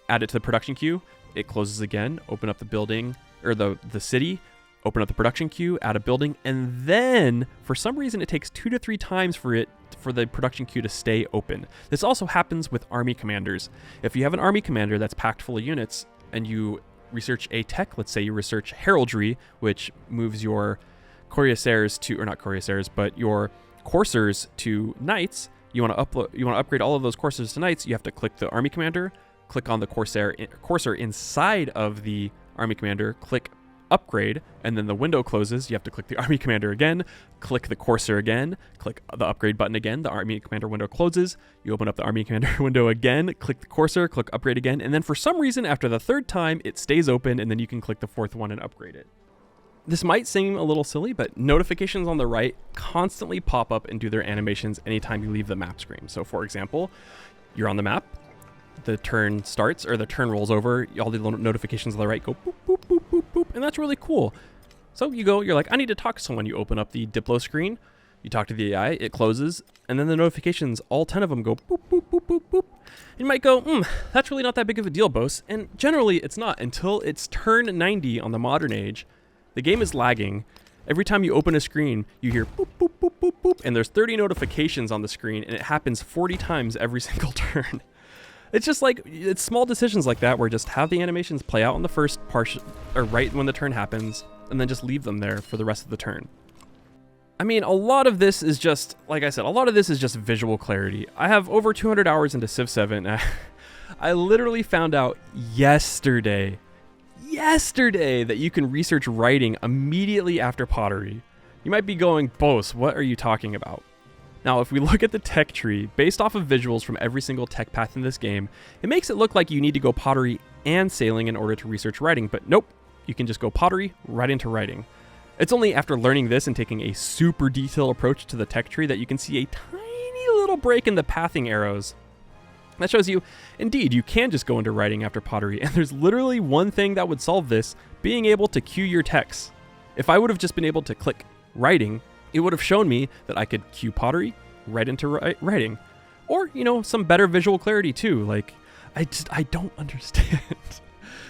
add it to the production queue, it closes again, open up the building, or the city, open up the production queue, add a building, and then, for some reason, it takes 2 to 3 times for the production queue to stay open. This also happens with army commanders. If you have an army commander that's packed full of units, and you research a tech, let's say you research heraldry, which moves your cuirassiers to, or not cuirassiers, but your coursers to knights, you want to upgrade all of those coursers to knights, you have to click the army commander, click on the courser inside of the army commander, click upgrade, and then the window closes. You have to click the army commander again, click the courser again, click the upgrade button again, the army commander window closes, you open up the army commander window again, click the courser, click upgrade again, and then for some reason after the 3rd time it stays open, and then you can click the 4th one and upgrade it. This might seem a little silly, but notifications on the right constantly pop up and do their animations anytime you leave the map screen. So for example, you're on the map, the turn starts, or the turn rolls over, all the notifications on the right go boop, boop, boop, boop, boop, and that's really cool. So you're like, I need to talk to someone. You open up the Diplo screen, you talk to the AI, it closes, and then the notifications, all 10 of them go boop, boop, boop, boop, boop, You might go, that's really not that big of a deal, Boast. And generally, it's not until it's turn 90 on the modern age. The game is lagging. Every time you open a screen, you hear boop, boop, boop, boop, boop, and there's 30 notifications on the screen, and it happens 40 times every single turn. It's just like, it's small decisions like that where just have the animations play out on the first portion, or right when the turn happens, and then just leave them there for the rest of the turn. I mean, a lot of this is just, like I said, a lot of this is just visual clarity. I have over 200 hours into Civ 7. I literally found out yesterday that you can research writing immediately after pottery. You might be going, Bose, what are you talking about? Now, if we look at the tech tree, based off of visuals from every single tech path in this game, it makes it look like you need to go pottery and sailing in order to research writing, but nope, you can just go pottery right into writing. It's only after learning this and taking a super detailed approach to the tech tree that you can see a tiny little break in the pathing arrows. That shows you, indeed, you can just go into writing after pottery, and there's literally one thing that would solve this, being able to queue your techs. If I would have just been able to click writing, it would have shown me that I could queue pottery right into writing. Or, you know, some better visual clarity too. Like, I don't understand.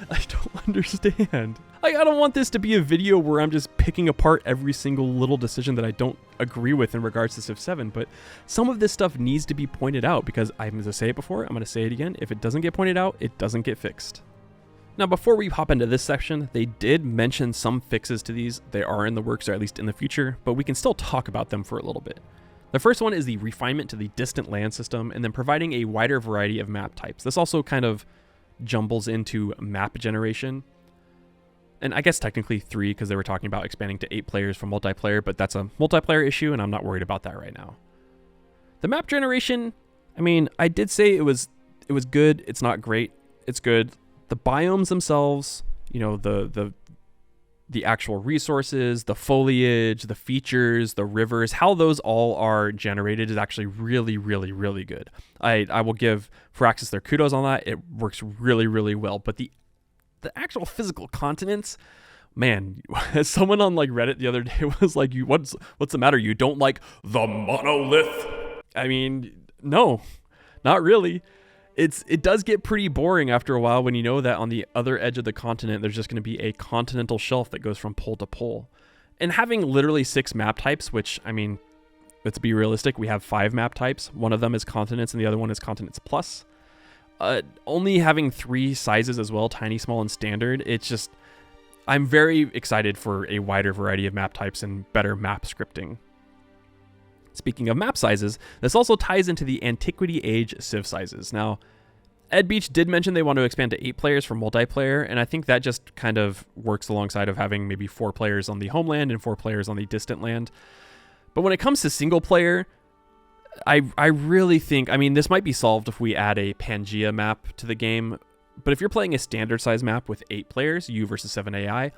I don't understand. I don't want this to be a video where I'm just picking apart every single little decision that I don't agree with in regards to Civ 7, but some of this stuff needs to be pointed out because I'm going to say it before, I'm going to say it again. If it doesn't get pointed out, it doesn't get fixed. Now, before we hop into this section, they did mention some fixes to these. They are in the works, or at least in the future, but we can still talk about them for a little bit. The first one is the refinement to the distant land system, and then providing a wider variety of map types. This also kind of jumbles into map generation. And I guess technically 3, because they were talking about expanding to 8 players for multiplayer, but that's a multiplayer issue, and I'm not worried about that right now. The map generation, I mean, I did say it was good. It's not great. It's good. The biomes themselves, you know, the actual resources, the foliage, the features, the rivers, how those all are generated is actually really, really, really good. I will give Firaxis their kudos on that. It works really, really well. But the actual physical continents, man, as someone on like Reddit the other day was like, what's the matter? You don't like the monolith? I mean, no, not really. It does get pretty boring after a while when you know that on the other edge of the continent, there's just going to be a continental shelf that goes from pole to pole. And having literally 6 map types, which, I mean, let's be realistic, we have 5 map types. One of them is continents and the other one is continents plus. Only having 3 sizes as well, tiny, small, and standard, it's just, I'm very excited for a wider variety of map types and better map scripting. Speaking of map sizes, this also ties into the Antiquity Age Civ sizes. Now, Ed Beach did mention they want to expand to 8 players for multiplayer, and I think that just kind of works alongside of having maybe 4 players on the homeland and 4 players on the distant land. But when it comes to single player, I really think, I mean, this might be solved if we add a Pangea map to the game, but if you're playing a standard size map with 8 players, you versus 7 AI,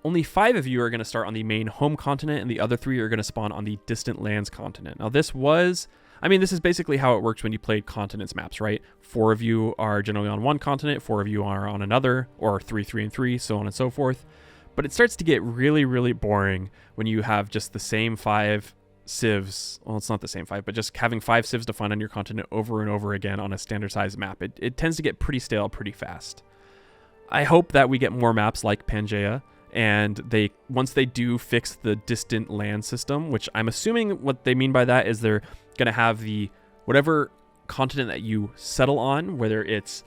only 5 of you are going to start on the main home continent, and the other 3 are going to spawn on the distant lands continent. Now, this is basically how it works when you played continents maps, right? 4 of you are generally on one continent, 4 of you are on another, or 3, 3, and 3, so on and so forth. But it starts to get really, really boring when you have just the same 5 civs. Well, it's not the same 5, but just having 5 civs to find on your continent over and over again on a standard size map. It tends to get pretty stale pretty fast. I hope that we get more maps like Pangea, and once they do fix the distant land system, which I'm assuming what they mean by that is they're going to have the whatever continent that you settle on, whether it's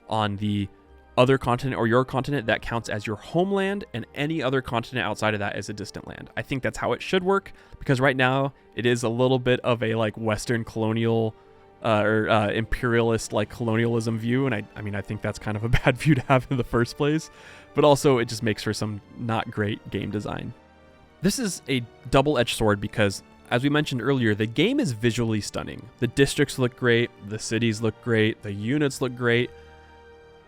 on the other continent or your continent, that counts as your homeland, and any other continent outside of that is a distant land. I think that's how it should work, because right now it is a little bit of a like Western colonial or imperialist like colonialism view, and I think that's kind of a bad view to have in the first place, but also it just makes for some not great game design. This is a double-edged sword because, as we mentioned earlier, the game is visually stunning. The districts look great, the cities look great, the units look great,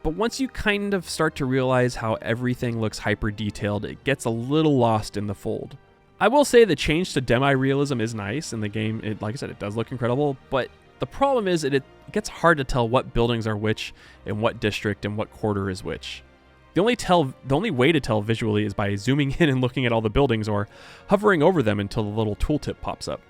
but once you kind of start to realize how everything looks hyper-detailed, it gets a little lost in the fold. I will say the change to demi-realism is nice in the game. Like I said, it does look incredible, but the problem is it gets hard to tell what buildings are which and what district and what quarter is which. The only way to tell visually is by zooming in and looking at all the buildings or hovering over them until the little tooltip pops up.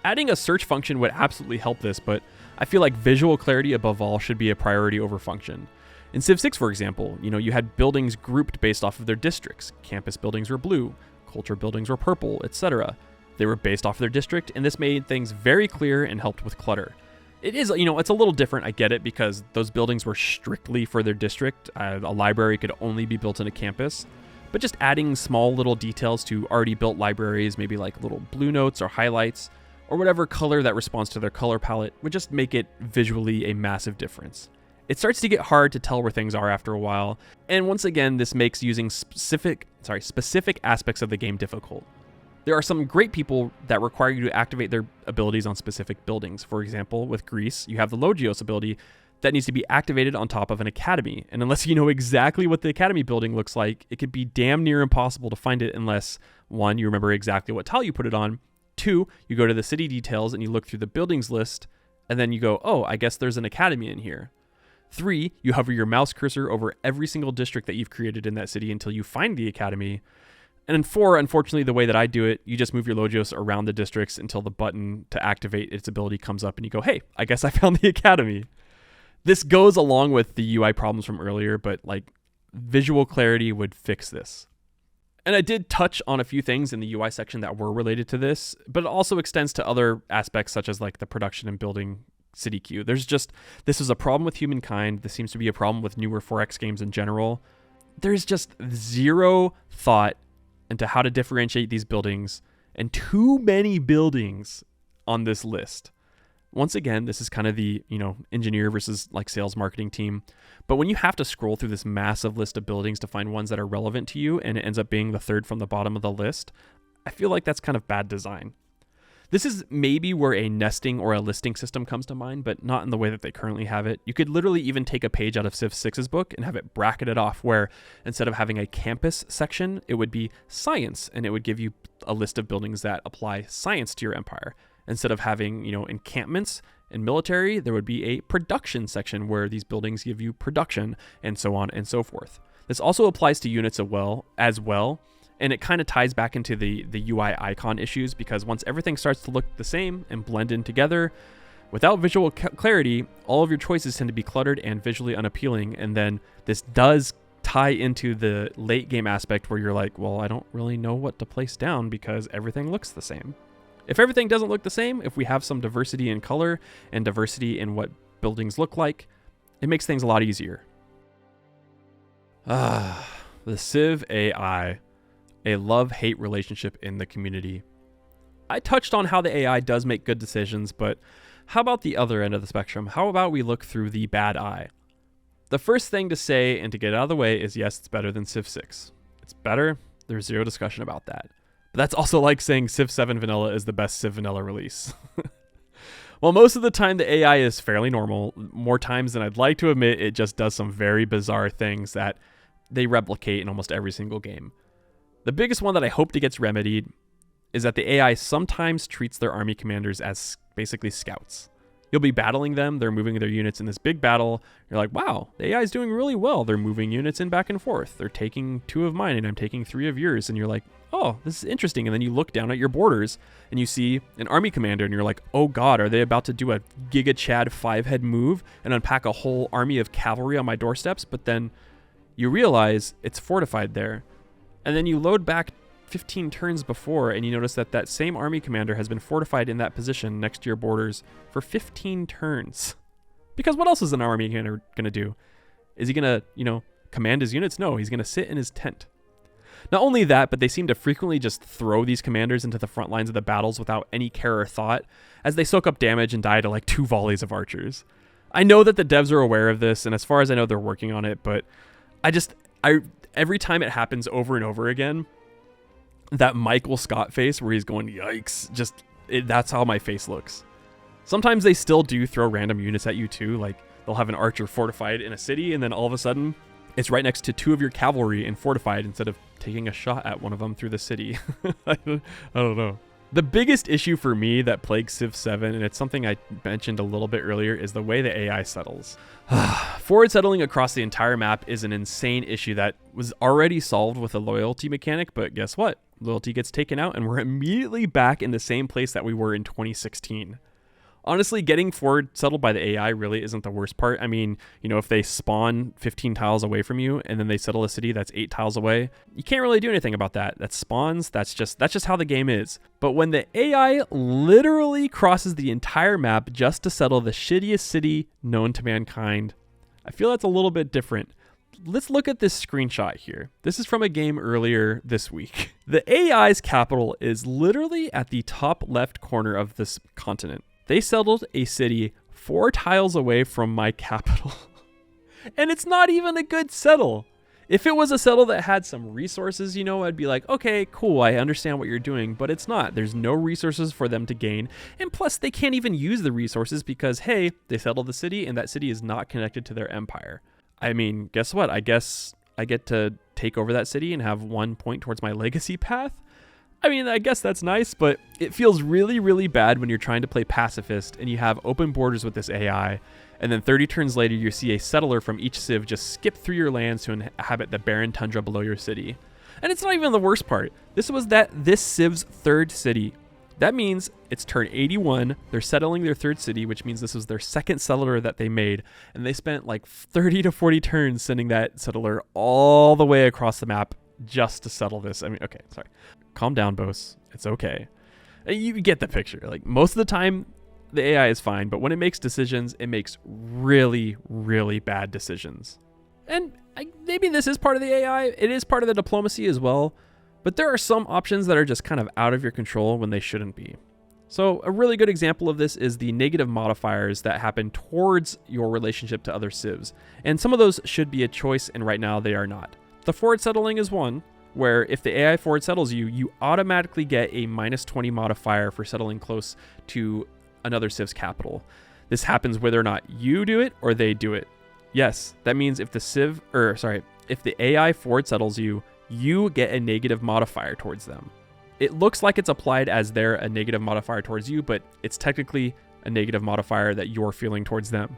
Adding a search function would absolutely help this, but I feel like visual clarity above all should be a priority over function. In Civ 6, for example, you had buildings grouped based off of their districts. Campus buildings were blue, culture buildings were purple, etc. They were based off of their district, and this made things very clear and helped with clutter. It is, it's a little different, I get it, because those buildings were strictly for their district. A library could only be built in a campus. But just adding small little details to already built libraries, maybe like little blue notes or highlights, or whatever color that responds to their color palette, would just make it visually a massive difference. It starts to get hard to tell where things are after a while, and once again, this makes using specific aspects of the game difficult. There are some great people that require you to activate their abilities on specific buildings. For example, with Greece, you have the Logios ability that needs to be activated on top of an academy, and unless you know exactly what the academy building looks like, it could be damn near impossible to find it unless, 1, you remember exactly what tile you put it on, 2, you go to the city details and you look through the buildings list, and then you go, oh, I guess there's an academy in here. 3, you hover your mouse cursor over every single district that you've created in that city until you find the academy. And then 4, unfortunately, the way that I do it, you just move your Logios around the districts until the button to activate its ability comes up and you go, hey, I guess I found the academy. This goes along with the UI problems from earlier, but visual clarity would fix this. And I did touch on a few things in the UI section that were related to this, but it also extends to other aspects such as the production and building city queue. This is a problem with humankind. This seems to be a problem with newer 4X games in general. There's just zero thought into how to differentiate these buildings, and too many buildings on this list. Once again, this is kind of the, engineer versus sales marketing team. But when you have to scroll through this massive list of buildings to find ones that are relevant to you, and it ends up being the third from the bottom of the list, I feel like that's kind of bad design. This is maybe where a nesting or a listing system comes to mind, but not in the way that they currently have it. You could literally even take a page out of Civ 6's book and have it bracketed off, where instead of having a campus section, it would be science, and it would give you a list of buildings that apply science to your empire. Instead of having, encampments and military, there would be a production section where these buildings give you production, and so on and so forth. This also applies to units as well, and it kind of ties back into the UI icon issues, because once everything starts to look the same and blend in together, without visual clarity, all of your choices tend to be cluttered and visually unappealing, and then this does tie into the late game aspect where you're like, well, I don't really know what to place down because everything looks the same. If everything doesn't look the same, if we have some diversity in color and diversity in what buildings look like, it makes things a lot easier. The Civ AI, a love-hate relationship in the community. I touched on how the AI does make good decisions, but how about the other end of the spectrum? How about we look through the bad eye? The first thing to say and to get out of the way is yes, it's better than Civ 6. It's better. There's zero discussion about that. But that's also like saying Civ 7 Vanilla is the best Civ Vanilla release. While most of the time the AI is fairly normal, more times than I'd like to admit, it just does some very bizarre things that they replicate in almost every single game. The biggest one that I hope to get remedied is that the AI sometimes treats their army commanders as basically scouts. You'll be battling them, they're moving their units in this big battle, you're like, wow, the AI is doing really well, they're moving units in back and forth, they're taking 2 of mine and I'm taking 3 of yours, and you're like, oh, this is interesting, and then you look down at your borders and you see an army commander and you're like, oh god, are they about to do a Giga Chad 5-head move and unpack a whole army of cavalry on my doorsteps? But then you realize it's fortified there, and then you load back 15 turns before and you notice that that same army commander has been fortified in that position next to your borders for 15 turns. Because what else is an army commander going to do? Is he going to, command his units? No, he's going to sit in his tent. Not only that, but they seem to frequently just throw these commanders into the front lines of the battles without any care or thought, as they soak up damage and die to 2 volleys of archers. I know that the devs are aware of this, and as far as I know, they're working on it, but every time it happens over and over again, that Michael Scott face where he's going, yikes, that's how my face looks. Sometimes they still do throw random units at you too, they'll have an archer fortified in a city, and then all of a sudden, it's right next to 2 of your cavalry and fortified instead of taking a shot at one of them through the city. I don't know. The biggest issue for me that plagues Civ 7, and it's something I mentioned a little bit earlier, is the way the AI settles. Forward settling across the entire map is an insane issue that was already solved with a loyalty mechanic, but guess what? loyalty gets taken out, and we're immediately back in the same place that we were in 2016. Honestly, getting forward settled by the AI really isn't the worst part. I mean, if they spawn 15 tiles away from you and then they settle a city that's 8 tiles away, you can't really do anything about that. That spawns, that's just how the game is. But when the AI literally crosses the entire map just to settle the shittiest city known to mankind, I feel that's a little bit different. Let's look at this screenshot here. This is from a game earlier this week. The AI's capital is literally at the top left corner of this continent. They settled a city 4 tiles away from my capital. And it's not even a good settle. If it was a settle that had some resources, I'd be like, okay, cool, I understand what you're doing, but it's not. There's no resources for them to gain. And plus, they can't even use the resources because, hey, they settled the city and that city is not connected to their empire. I mean, guess what? I guess I get to take over that city and have 1 point towards my legacy path. I mean, I guess that's nice, but it feels really, really bad when you're trying to play pacifist and you have open borders with this AI, and then 30 turns later you see a settler from each civ just skip through your lands to inhabit the barren tundra below your city. And it's not even the worst part. This civ's 3rd city. That means it's turn 81, they're settling their 3rd city, which means this was their 2nd settler that they made, and they spent like 30 to 40 turns sending that settler all the way across the map just to settle this. I mean, okay, sorry. Calm down, Boes. It's okay. You get the picture. Like, most of the time, the AI is fine, but when it makes decisions, it makes really, really bad decisions. And maybe this is part of the AI. It is part of the diplomacy as well. But there are some options that are just kind of out of your control when they shouldn't be. So a really good example of this is the negative modifiers that happen towards your relationship to other civs. And some of those should be a choice, and right now they are not. The forward settling is one, where if the AI forward settles you, you automatically get a -20 modifier for settling close to another civ's capital. This happens whether or not you do it or they do it. Yes, that means if the AI forward settles you, you get a negative modifier towards them. It looks like it's applied as they're a negative modifier towards you, but it's technically a negative modifier that you're feeling towards them.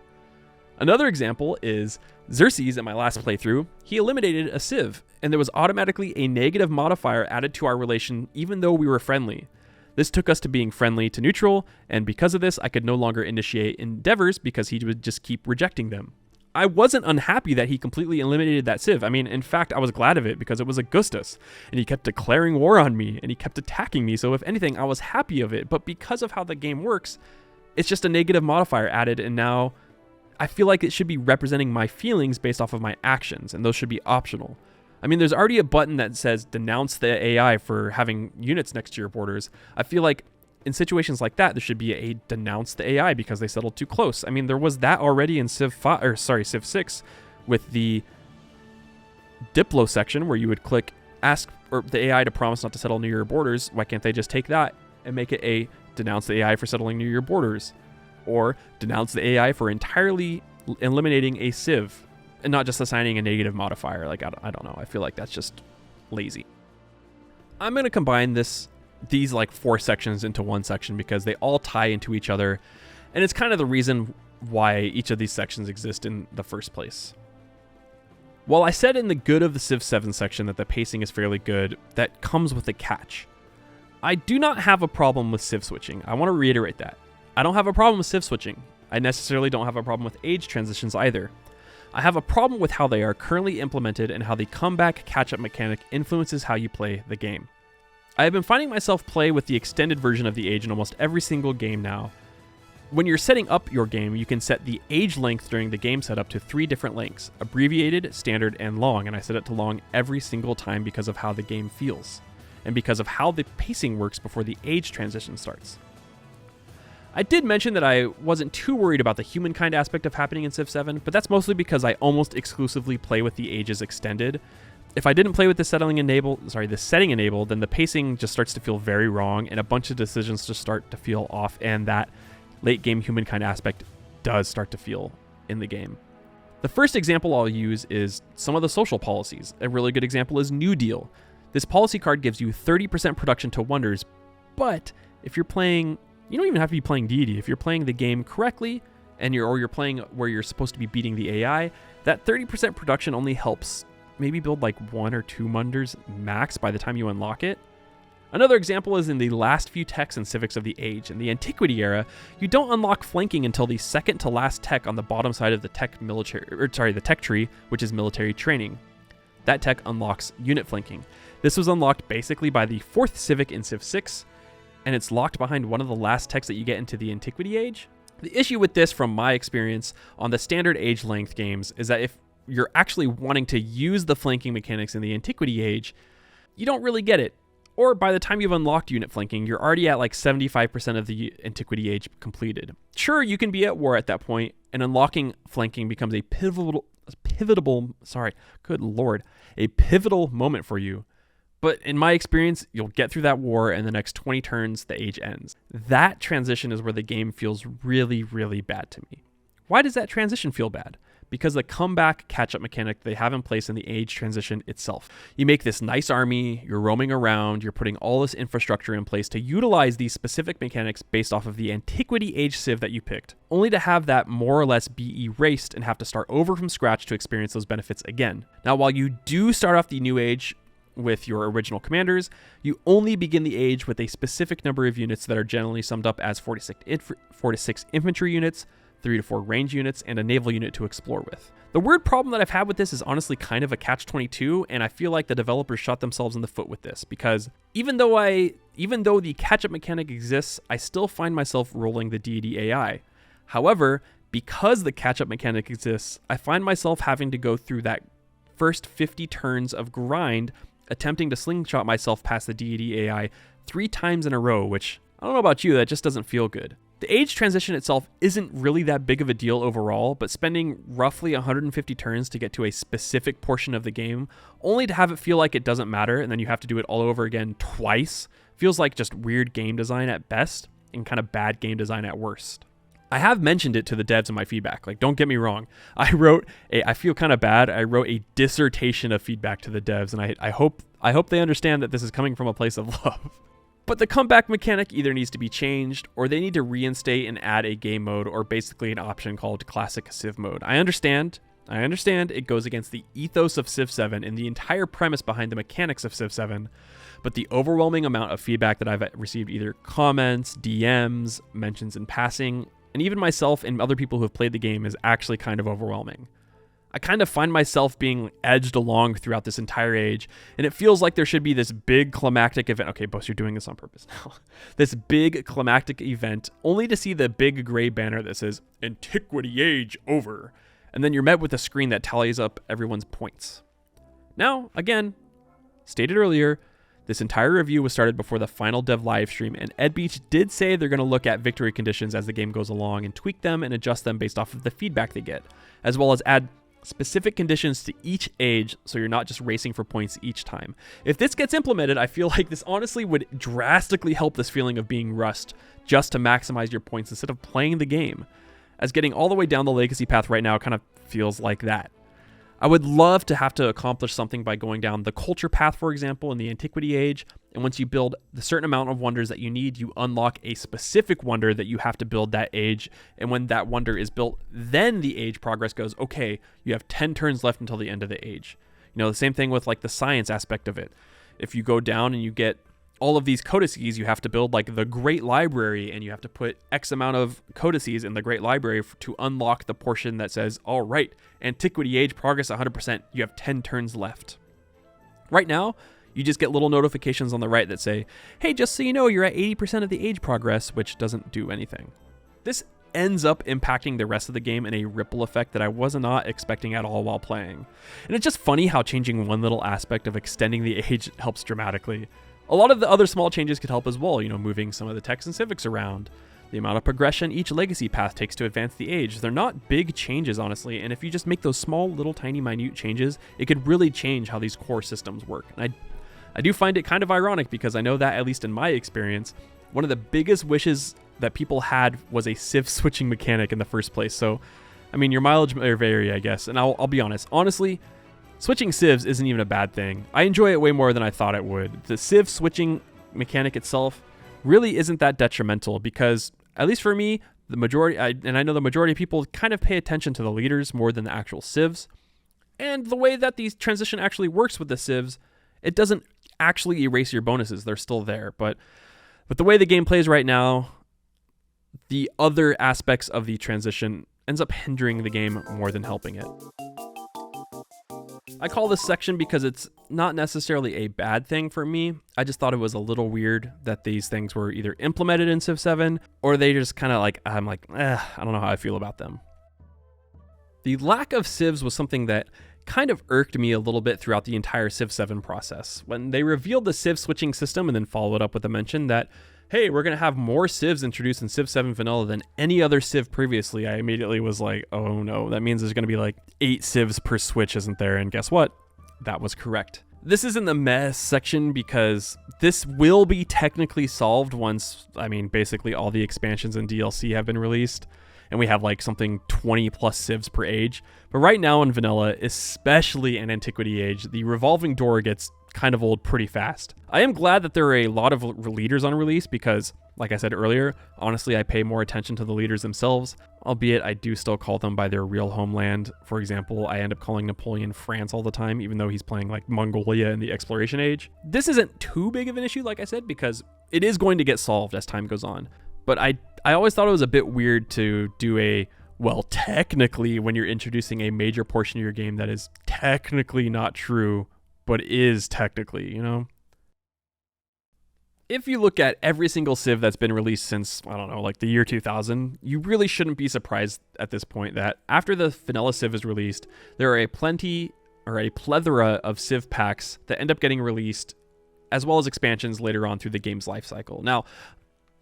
Another example is Xerxes in my last playthrough. He eliminated a civ, and there was automatically a negative modifier added to our relation even though we were friendly. This took us to being friendly to neutral, and because of this, I could no longer initiate endeavors because he would just keep rejecting them. I wasn't unhappy that he completely eliminated that civ. I mean, in fact, I was glad of it because it was Augustus, and he kept declaring war on me, and he kept attacking me, so if anything, I was happy of it. But because of how the game works, it's just a negative modifier added, and now I feel like it should be representing my feelings based off of my actions, and those should be optional. I mean, there's already a button that says denounce the AI for having units next to your borders. I feel like in situations like that, there should be a denounce the AI because they settled too close. I mean, there was that already in Civ 6 with the Diplo section where you would click ask the AI to promise not to settle near your borders. Why can't they just take that and make it a denounce the AI for settling near your borders? Or denounce the AI for entirely eliminating a civ and not just assigning a negative modifier. Like, I don't know. I feel like that's just lazy. I'm going to combine these like 4 sections into one section because they all tie into each other. And it's kind of the reason why each of these sections exist in the first place. While I said in the Good of the Civ 7 section that the pacing is fairly good, that comes with a catch. I do not have a problem with civ switching. I want to reiterate that. I don't have a problem with civ switching. I necessarily don't have a problem with age transitions either. I have a problem with how they are currently implemented and how the comeback catch-up mechanic influences how you play the game. I have been finding myself play with the extended version of the age in almost every single game now. When you're setting up your game, you can set the age length during the game setup to 3 different lengths: abbreviated, standard, and long, and I set it to long every single time because of how the game feels, and because of how the pacing works before the age transition starts. I did mention that I wasn't too worried about the humankind aspect of happening in Civ 7, but that's mostly because I almost exclusively play with the ages extended. If I didn't play with the setting enabled, then the pacing just starts to feel very wrong, and a bunch of decisions just start to feel off, and that late game humankind aspect does start to feel in the game. The first example I'll use is some of the social policies. A really good example is New Deal. This policy card gives you 30% production to wonders, but if you're playing, you don't even have to be playing deity. If you're playing the game correctly, and you're playing where you're supposed to be beating the AI, that 30% production only helps maybe build like 1 or 2 wonders max by the time you unlock it. Another example is in the last few techs and civics of the age. In the Antiquity era, you don't unlock flanking until the second to last tech on the bottom side of the the tech tree, which is military training. That tech unlocks unit flanking. This was unlocked basically by the 4th civic in Civ 6, and it's locked behind one of the last techs that you get into the Antiquity age. The issue with this, from my experience on the standard age length games, is that if you're actually wanting to use the flanking mechanics in the Antiquity age, you don't really get it. Or by the time you've unlocked unit flanking, you're already at like 75% of the Antiquity age completed. Sure, you can be at war at that point, and unlocking flanking becomes a pivotal moment for you. But in my experience, you'll get through that war, and the next 20 turns, the age ends. That transition is where the game feels really, really bad to me. Why does that transition feel bad? Because the comeback catch-up mechanic they have in place in the age transition itself. You make this nice army, you're roaming around, you're putting all this infrastructure in place to utilize these specific mechanics based off of the Antiquity age civ that you picked, only to have that more or less be erased and have to start over from scratch to experience those benefits again. Now, while you do start off the new age with your original commanders, you only begin the age with a specific number of units that are generally summed up as 4 to 6 infantry units, 3 to 4 range units, and a naval unit to explore with. The weird problem that I've had with this is honestly kind of a catch-22, and I feel like the developers shot themselves in the foot with this, because even though the catch-up mechanic exists, I still find myself rolling the deity AI. However, because the catch-up mechanic exists, I find myself having to go through that first 50 turns of grind, attempting to slingshot myself past the deity AI 3 times in a row, which, I don't know about you, that just doesn't feel good. The age transition itself isn't really that big of a deal overall, but spending roughly 150 turns to get to a specific portion of the game, only to have it feel like it doesn't matter, and then you have to do it all over again twice, feels like just weird game design at best, and kind of bad game design at worst. I have mentioned it to the devs in my feedback, like, don't get me wrong. I feel kind of bad, I wrote a dissertation of feedback to the devs, and I hope they understand that this is coming from a place of love. But the comeback mechanic either needs to be changed, or they need to reinstate and add a game mode, or basically an option called Classic Civ mode. I understand it goes against the ethos of Civ 7 and the entire premise behind the mechanics of Civ 7, but the overwhelming amount of feedback that I've received, either comments, DMs, mentions in passing, and even myself and other people who have played the game, is actually kind of overwhelming. I kind of find myself being edged along throughout this entire age, and it feels like there should be this big climactic event. Okay, Boast, you're doing this on purpose now. This big climactic event, only to see the big gray banner that says, Antiquity Age over. And then you're met with a screen that tallies up everyone's points. Now, again, stated earlier, this entire review was started before the final dev live stream, and Ed Beach did say they're going to look at victory conditions as the game goes along and tweak them and adjust them based off of the feedback they get, as well as add specific conditions to each age, so you're not just racing for points each time. If this gets implemented, I feel like this honestly would drastically help this feeling of being rushed just to maximize your points instead of playing the game, as getting all the way down the legacy path right now kind of feels like that. I would love to have to accomplish something by going down the culture path, for example, in the Antiquity age, and once you build the certain amount of wonders that you need, you unlock a specific wonder that you have to build that age, and when that wonder is built, then the age progress goes, okay, you have 10 turns left until the end of the age. You know, the same thing with like the science aspect of it. If you go down and you get all of these codices, you have to build like the Great Library, and you have to put X amount of codices in the Great Library to unlock the portion that says, all right, Antiquity Age progress 100%, you have 10 turns left. Right now, you just get little notifications on the right that say, hey, just so you know, you're at 80% of the age progress, which doesn't do anything. This ends up impacting the rest of the game in a ripple effect that I was not expecting at all while playing. And it's just funny how changing one little aspect of extending the age helps dramatically. A lot of the other small changes could help as well, you know, moving some of the techs and civics around, the amount of progression each legacy path takes to advance the age. They're not big changes, honestly, and if you just make those small, little, tiny, minute changes, it could really change how these core systems work. And I do find it kind of ironic, because I know that, at least in my experience, one of the biggest wishes that people had was a civ switching mechanic in the first place. So, I mean, your mileage may vary, I guess, and I'll be honest. Honestly, switching civs isn't even a bad thing. I enjoy it way more than I thought it would. The civ switching mechanic itself really isn't that detrimental, because, at least for me, the majority, and I know the majority of people kind of pay attention to the leaders more than the actual civs. And the way that the transition actually works with the civs It doesn't actually erase your bonuses. They're still there. But the way the game plays right now, the other aspects of the transition ends up hindering the game more than helping it. I call this section because it's not necessarily a bad thing for me. I just thought it was a little weird that these things were either implemented in Civ 7 or they just kind of I don't know how I feel about them. The lack of civs was something that kind of irked me a little bit throughout the entire Civ 7 process. When they revealed the civ switching system and then followed up with a mention that, hey, we're going to have more civs introduced in Civ 7 vanilla than any other civ previously, I immediately was like, oh no, that means there's going to be like 8 civs per switch, isn't there? And guess what? That was correct. This is in the mess section because this will be technically solved once, basically all the expansions and DLC have been released and we have like something 20 plus civs per age. But right now in vanilla, especially in Antiquity Age, the revolving door gets kind of old pretty fast. I am glad that there are a lot of leaders on release because, like I said earlier, honestly, I pay more attention to the leaders themselves, albeit I do still call them by their real homeland. For example, I end up calling Napoleon France all the time, even though he's playing like Mongolia in the Exploration Age. This isn't too big of an issue, like I said, because it is going to get solved as time goes on. But I always thought it was a bit weird to do technically when you're introducing a major portion of your game that is technically not true, but is technically, If you look at every single civ that's been released since, the year 2000, you really shouldn't be surprised at this point that after the vanilla civ is released, there are a plethora of civ packs that end up getting released, as well as expansions later on through the game's life cycle. Now,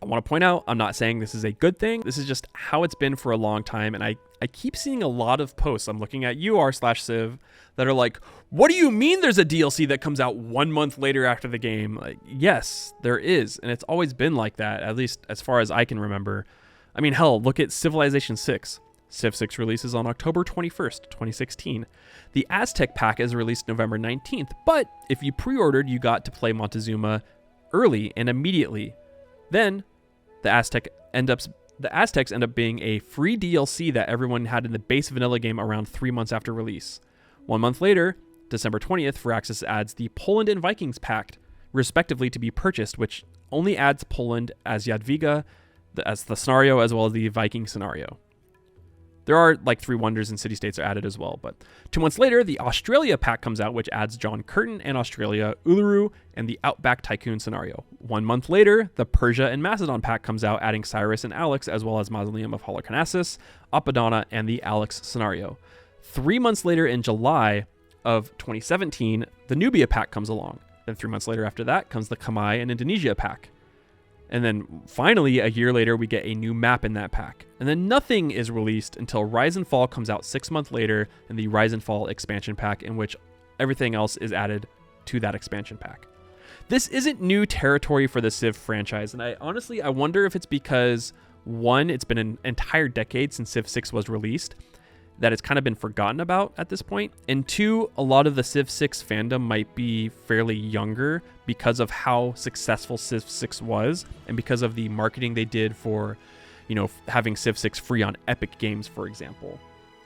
I want to point out, I'm not saying this is a good thing. This is just how it's been for a long time. And I keep seeing a lot of posts. I'm looking at /civ that are like, what do you mean there's a DLC that comes out 1 month later after the game? Like, yes, there is. And it's always been like that, at least as far as I can remember. Hell, look at Civilization 6. Civ 6 releases on October 21st, 2016. The Aztec pack is released November 19th. But if you pre-ordered, you got to play Montezuma early and immediately. Then the Aztecs end up being a free DLC that everyone had in the base vanilla game around 3 months after release. 1 month later, December 20th, Firaxis adds the Poland and Vikings pact, respectively, to be purchased, which only adds Poland as Jadwiga, as the scenario, as well as the Viking scenario. There are 3 wonders and city-states are added as well. But 2 months later, the Australia pack comes out, which adds John Curtin and Australia, Uluru, and the Outback Tycoon scenario. 1 month later, the Persia and Macedon pack comes out, adding Cyrus and Alex, as well as Mausoleum of Halicarnassus, Apadana, and the Alex scenario. 3 months later, in July of 2017, the Nubia pack comes along. Then 3 months later after that comes the Kamai and Indonesia pack. And then finally, a year later, we get a new map in that pack. And then nothing is released until Rise and Fall comes out 6 months later in the Rise and Fall expansion pack, in which everything else is added to that expansion pack. This isn't new territory for the Civ franchise, and I wonder if it's because, one, it's been an entire decade since Civ 6 was released, that it's kind of been forgotten about at this point. And 2, a lot of the Civ 6 fandom might be fairly younger because of how successful Civ 6 was and because of the marketing they did for, having Civ 6 free on Epic Games, for example.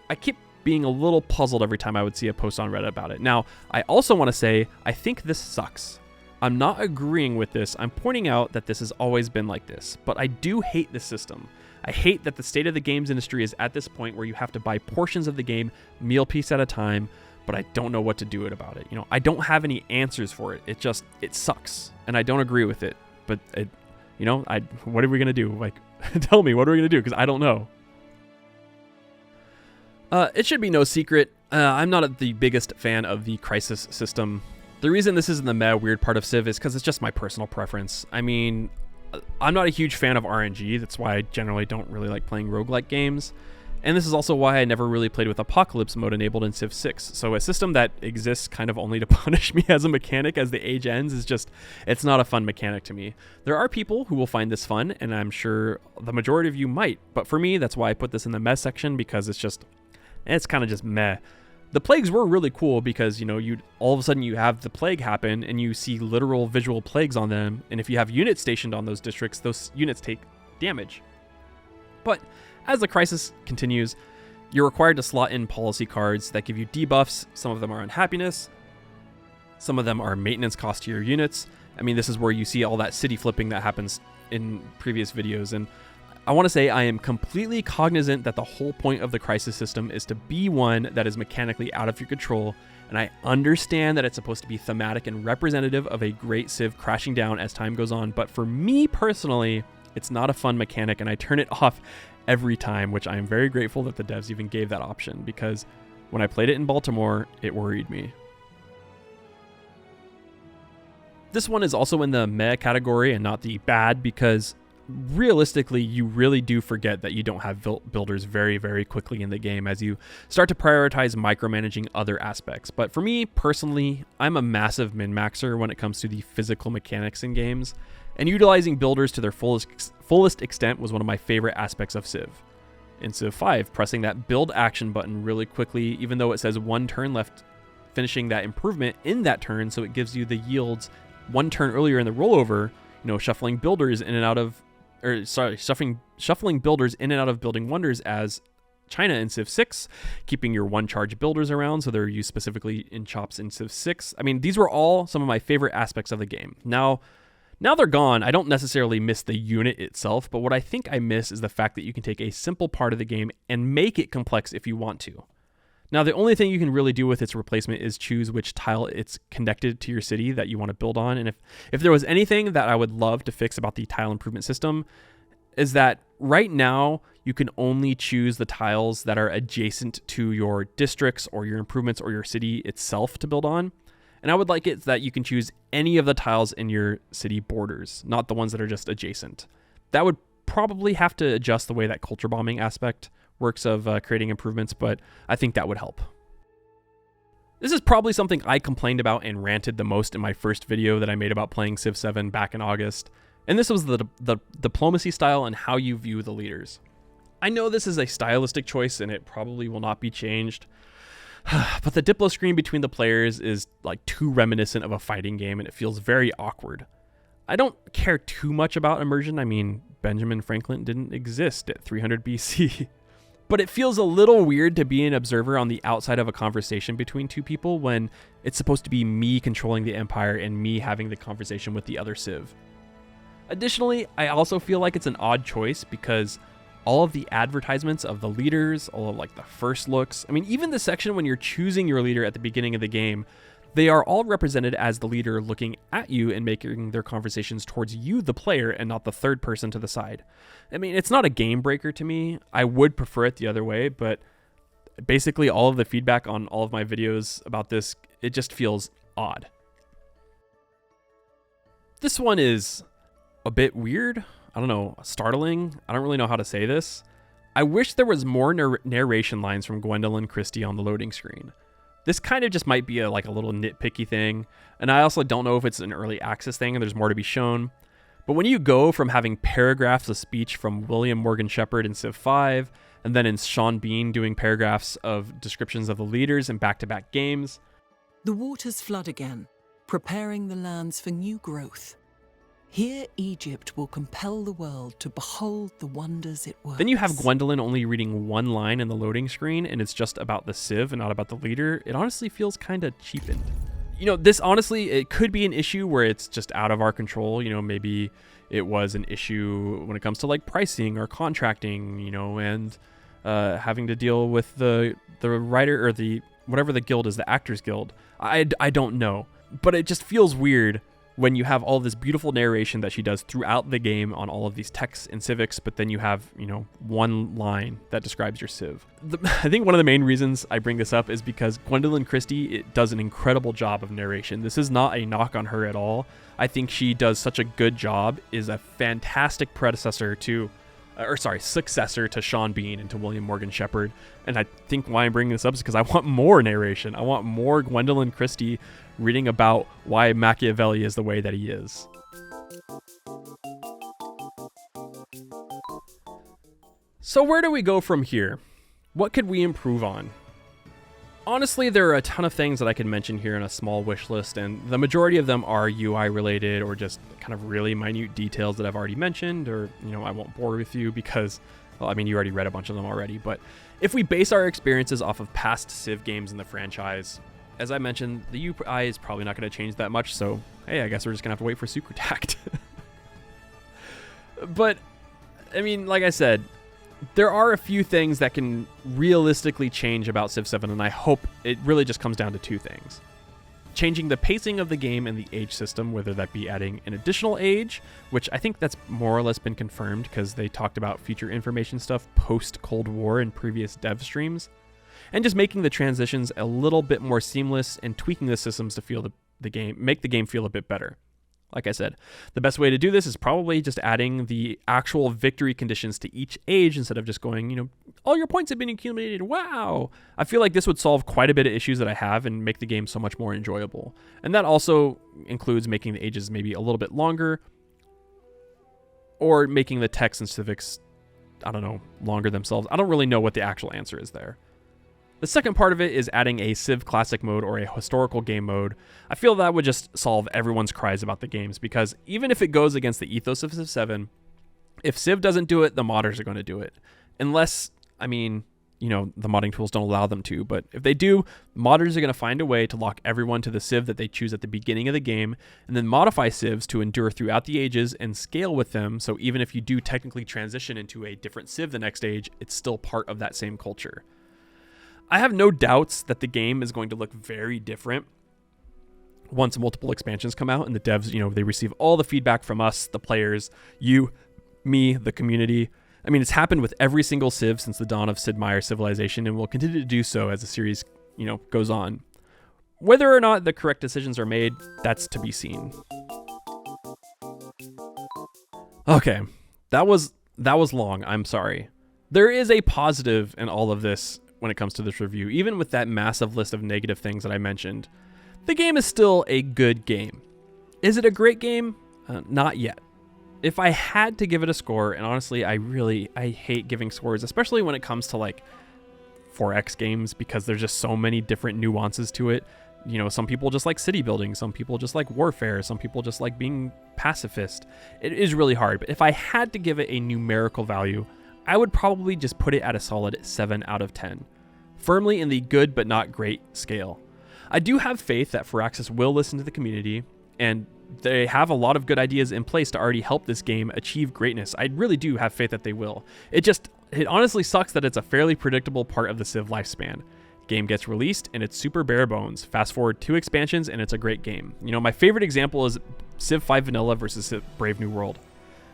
I keep being a little puzzled every time I would see a post on Reddit about it. Now, I also want to say, I think this sucks. I'm not agreeing with this. I'm pointing out that this has always been like this, but I do hate this system. I hate that the state of the games industry is at this point where you have to buy portions of the game meal piece at a time, but I don't know what to do about it. I don't have any answers for it. It sucks, and I don't agree with it. But what are we gonna do? Tell me, what are we gonna do? Because I don't know. It should be no secret, I'm not the biggest fan of the crisis system. The reason this isn't the meh weird part of Civ is because it's just my personal preference. I'm not a huge fan of RNG. That's why I generally don't really like playing roguelike games. And this is also why I never really played with Apocalypse mode enabled in Civ 6. So a system that exists kind of only to punish me as a mechanic as the age ends it's not a fun mechanic to me. There are people who will find this fun, and I'm sure the majority of you might. But for me, that's why I put this in the meh section, because it's kind of just meh. The plagues were really cool because, you'd all of a sudden you have the plague happen and you see literal visual plagues on them. And if you have units stationed on those districts, those units take damage. But as the crisis continues, you're required to slot in policy cards that give you debuffs. Some of them are unhappiness. Some of them are maintenance cost to your units. I mean, this is where you see all that city flipping that happens in previous videos. And I want to say I am completely cognizant that the whole point of the crisis system is to be one that is mechanically out of your control. And I understand that it's supposed to be thematic and representative of a great Civ crashing down as time goes on. But for me personally, it's not a fun mechanic, and I turn it off every time, which I am very grateful that the devs even gave that option, because when I played it in Baltimore, it worried me. This one is also in the meh category and not the bad, because realistically, you really do forget that you don't have builders very, very quickly in the game as you start to prioritize micromanaging other aspects. But for me personally, I'm a massive min-maxer when it comes to the physical mechanics in games, and utilizing builders to their fullest extent was one of my favorite aspects of Civ. In Civ 5, pressing that build action button really quickly, even though it says 1 turn left, finishing that improvement in that turn, so it gives you the yields 1 turn earlier in the rollover, shuffling builders in and out of shuffling builders in and out of building wonders as China in Civ 6, keeping your 1 charge builders around, so they're used specifically in chops in Civ 6. I mean, these were all some of my favorite aspects of the game. Now they're gone. I don't necessarily miss the unit itself, but what I think I miss is the fact that you can take a simple part of the game and make it complex if you want to. Now, the only thing you can really do with its replacement is choose which tile it's connected to your city that you want to build on. And if there was anything that I would love to fix about the tile improvement system, is that right now you can only choose the tiles that are adjacent to your districts or your improvements or your city itself to build on. And I would like it that you can choose any of the tiles in your city borders, not the ones that are just adjacent. That would probably have to adjust the way that culture bombing aspect works of creating improvements, but I think that would help. This is probably something I complained about and ranted the most in my first video that I made about playing Civ 7 back in August, and this was the diplomacy style and how you view the leaders. I know this is a stylistic choice and it probably will not be changed, but the diplo screen between the players is like too reminiscent of a fighting game and it feels very awkward. I don't care too much about immersion. I mean, Benjamin Franklin didn't exist at 300 BC. But it feels a little weird to be an observer on the outside of a conversation between two people when it's supposed to be me controlling the empire and me having the conversation with the other Civ. Additionally, I also feel like it's an odd choice because all of the advertisements of the leaders, all of like the first looks, I mean, even the section when you're choosing your leader at the beginning of the game, they are all represented as the leader looking at you and making their conversations towards you, the player, and not the third person to the side. I mean, it's not a game breaker to me. I would prefer it the other way, but basically all of the feedback on all of my videos about this, it just feels odd. This one is a bit weird. I don't know, startling. I don't really know how to say this. I wish there was more narration lines from Gwendolyn Christie on the loading screen. This kind of just might be a little nitpicky thing, and I also don't know if it's an early access thing and there's more to be shown. But when you go from having paragraphs of speech from William Morgan Shepherd in Civ 5, and then in Sean Bean doing paragraphs of descriptions of the leaders in back-to-back games. The waters flood again, preparing the lands for new growth. Here Egypt will compel the world to behold the wonders it works. Then you have Gwendolyn only reading one line in the loading screen, and it's just about the Civ and not about the leader. It honestly feels kind of cheapened. This honestly, it could be an issue where it's just out of our control. Maybe it was an issue when it comes to pricing or contracting, and having to deal with the writer or the whatever the guild is, the Actors Guild. I don't know, but it just feels weird when you have all this beautiful narration that she does throughout the game on all of these texts and civics, but then you have, one line that describes your Civ. I think one of the main reasons I bring this up is because Gwendolyn Christie does an incredible job of narration. This is not a knock on her at all. I think she does such a good job, is a fantastic successor to Sean Bean and to William Morgan Shepherd. And I think why I'm bringing this up is because I want more narration. I want more Gwendolyn Christie reading about why Machiavelli is the way that he is. So where do we go from here? What could we improve on? Honestly, there are a ton of things that I could mention here in a small wish list, and the majority of them are UI related or just kind of really minute details that I've already mentioned, or, I won't bore with you because, you already read a bunch of them already. But if we base our experiences off of past Civ games in the franchise, as I mentioned, the UI is probably not going to change that much, so hey, I guess we're just going to have to wait for Sucre Tact. But, I mean, like I said, there are a few things that can realistically change about Civ 7, and I hope it really just comes down to two things. Changing the pacing of the game and the age system, whether that be adding an additional age, which I think that's more or less been confirmed because they talked about future information stuff post-Cold War in previous dev streams, and just making the transitions a little bit more seamless and tweaking the systems to feel make the game feel a bit better. Like I said, the best way to do this is probably just adding the actual victory conditions to each age instead of just going, all your points have been accumulated. Wow. I feel like this would solve quite a bit of issues that I have and make the game so much more enjoyable. And that also includes making the ages maybe a little bit longer or making the text and civics, longer themselves. I don't really know what the actual answer is there. The second part of it is adding a Civ Classic mode or a historical game mode. I feel that would just solve everyone's cries about the games, because even if it goes against the ethos of Civ 7, if Civ doesn't do it, the modders are going to do it. Unless, the modding tools don't allow them to, but if they do, modders are going to find a way to lock everyone to the Civ that they choose at the beginning of the game, and then modify Civs to endure throughout the ages and scale with them, so even if you do technically transition into a different Civ the next age, it's still part of that same culture. I have no doubts that the game is going to look very different once multiple expansions come out and the devs, they receive all the feedback from us, the players, you, me, the community. It's happened with every single Civ since the dawn of Sid Meier's civilization and will continue to do so as the series, goes on. Whether or not the correct decisions are made, that's to be seen. Okay, that was long. I'm sorry. There is a positive in all of this when it comes to this review. Even with that massive list of negative things that I mentioned, the game is still a good game. Is it a great game? Not yet. If I had to give it a score, and honestly, I hate giving scores, especially when it comes to like 4X games, because there's just so many different nuances to it. Some people just like city building, some people just like warfare, some people just like being pacifist. It is really hard, but if I had to give it a numerical value, I would probably just put it at a solid 7 out of 10, firmly in the good but not great scale. I do have faith that Firaxis will listen to the community, and they have a lot of good ideas in place to already help this game achieve greatness. I really do have faith that they will. It honestly sucks that it's a fairly predictable part of the Civ lifespan. Game gets released and it's super bare bones. Fast forward 2 expansions and it's a great game. My favorite example is Civ 5 Vanilla versus Civ Brave New World.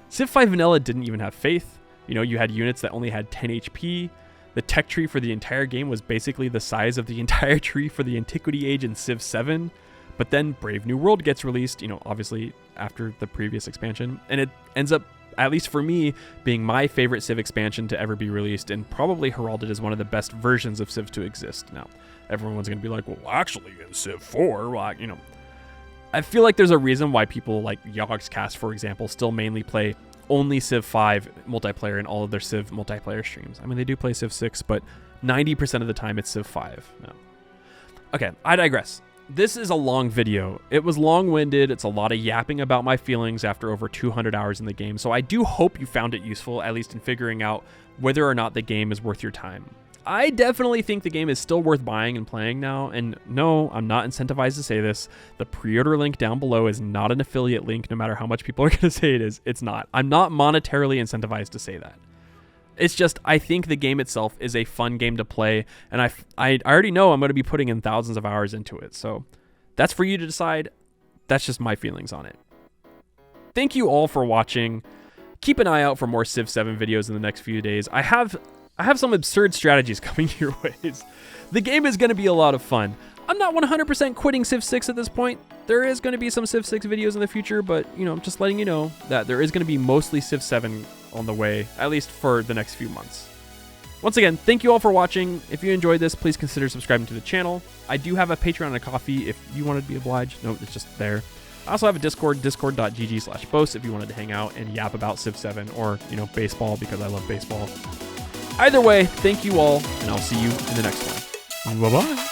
Civ 5 Vanilla didn't even have faith. You had units that only had 10 HP. The tech tree for the entire game was basically the size of the entire tree for the Antiquity Age in Civ 7. But then Brave New World gets released, obviously after the previous expansion. And it ends up, at least for me, being my favorite Civ expansion to ever be released, and probably heralded as one of the best versions of Civ to exist. Now, everyone's going to be like, well, actually, in Civ 4, I feel like there's a reason why people like Yogscast, for example, still mainly play only Civ 5 multiplayer in all of their Civ multiplayer streams. They do play Civ 6, but 90% of the time it's Civ 5. No. Okay, I digress. This is a long video. It was long-winded. It's a lot of yapping about my feelings after over 200 hours in the game, so I do hope you found it useful, at least in figuring out whether or not the game is worth your time. I definitely think the game is still worth buying and playing now, and no, I'm not incentivized to say this. The pre-order link down below is not an affiliate link, no matter how much people are going to say it is. It's not. I'm not monetarily incentivized to say that. It's just, I think the game itself is a fun game to play, and I already know I'm going to be putting in thousands of hours into it, so that's for you to decide. That's just my feelings on it. Thank you all for watching. Keep an eye out for more Civ 7 videos in the next few days. I have some absurd strategies coming your ways. The game is going to be a lot of fun. I'm not 100% quitting Civ 6 at this point. There is going to be some Civ 6 videos in the future, but, just letting you know that there is going to be mostly Civ 7 on the way, at least for the next few months. Once again, thank you all for watching. If you enjoyed this, please consider subscribing to the channel. I do have a Patreon and a Ko-fi if you wanted to be obliged. No, it's just there. I also have a Discord, discord.gg/boast if you wanted to hang out and yap about Civ 7 or, baseball, because I love baseball. Either way, thank you all, and I'll see you in the next one. Bye-bye.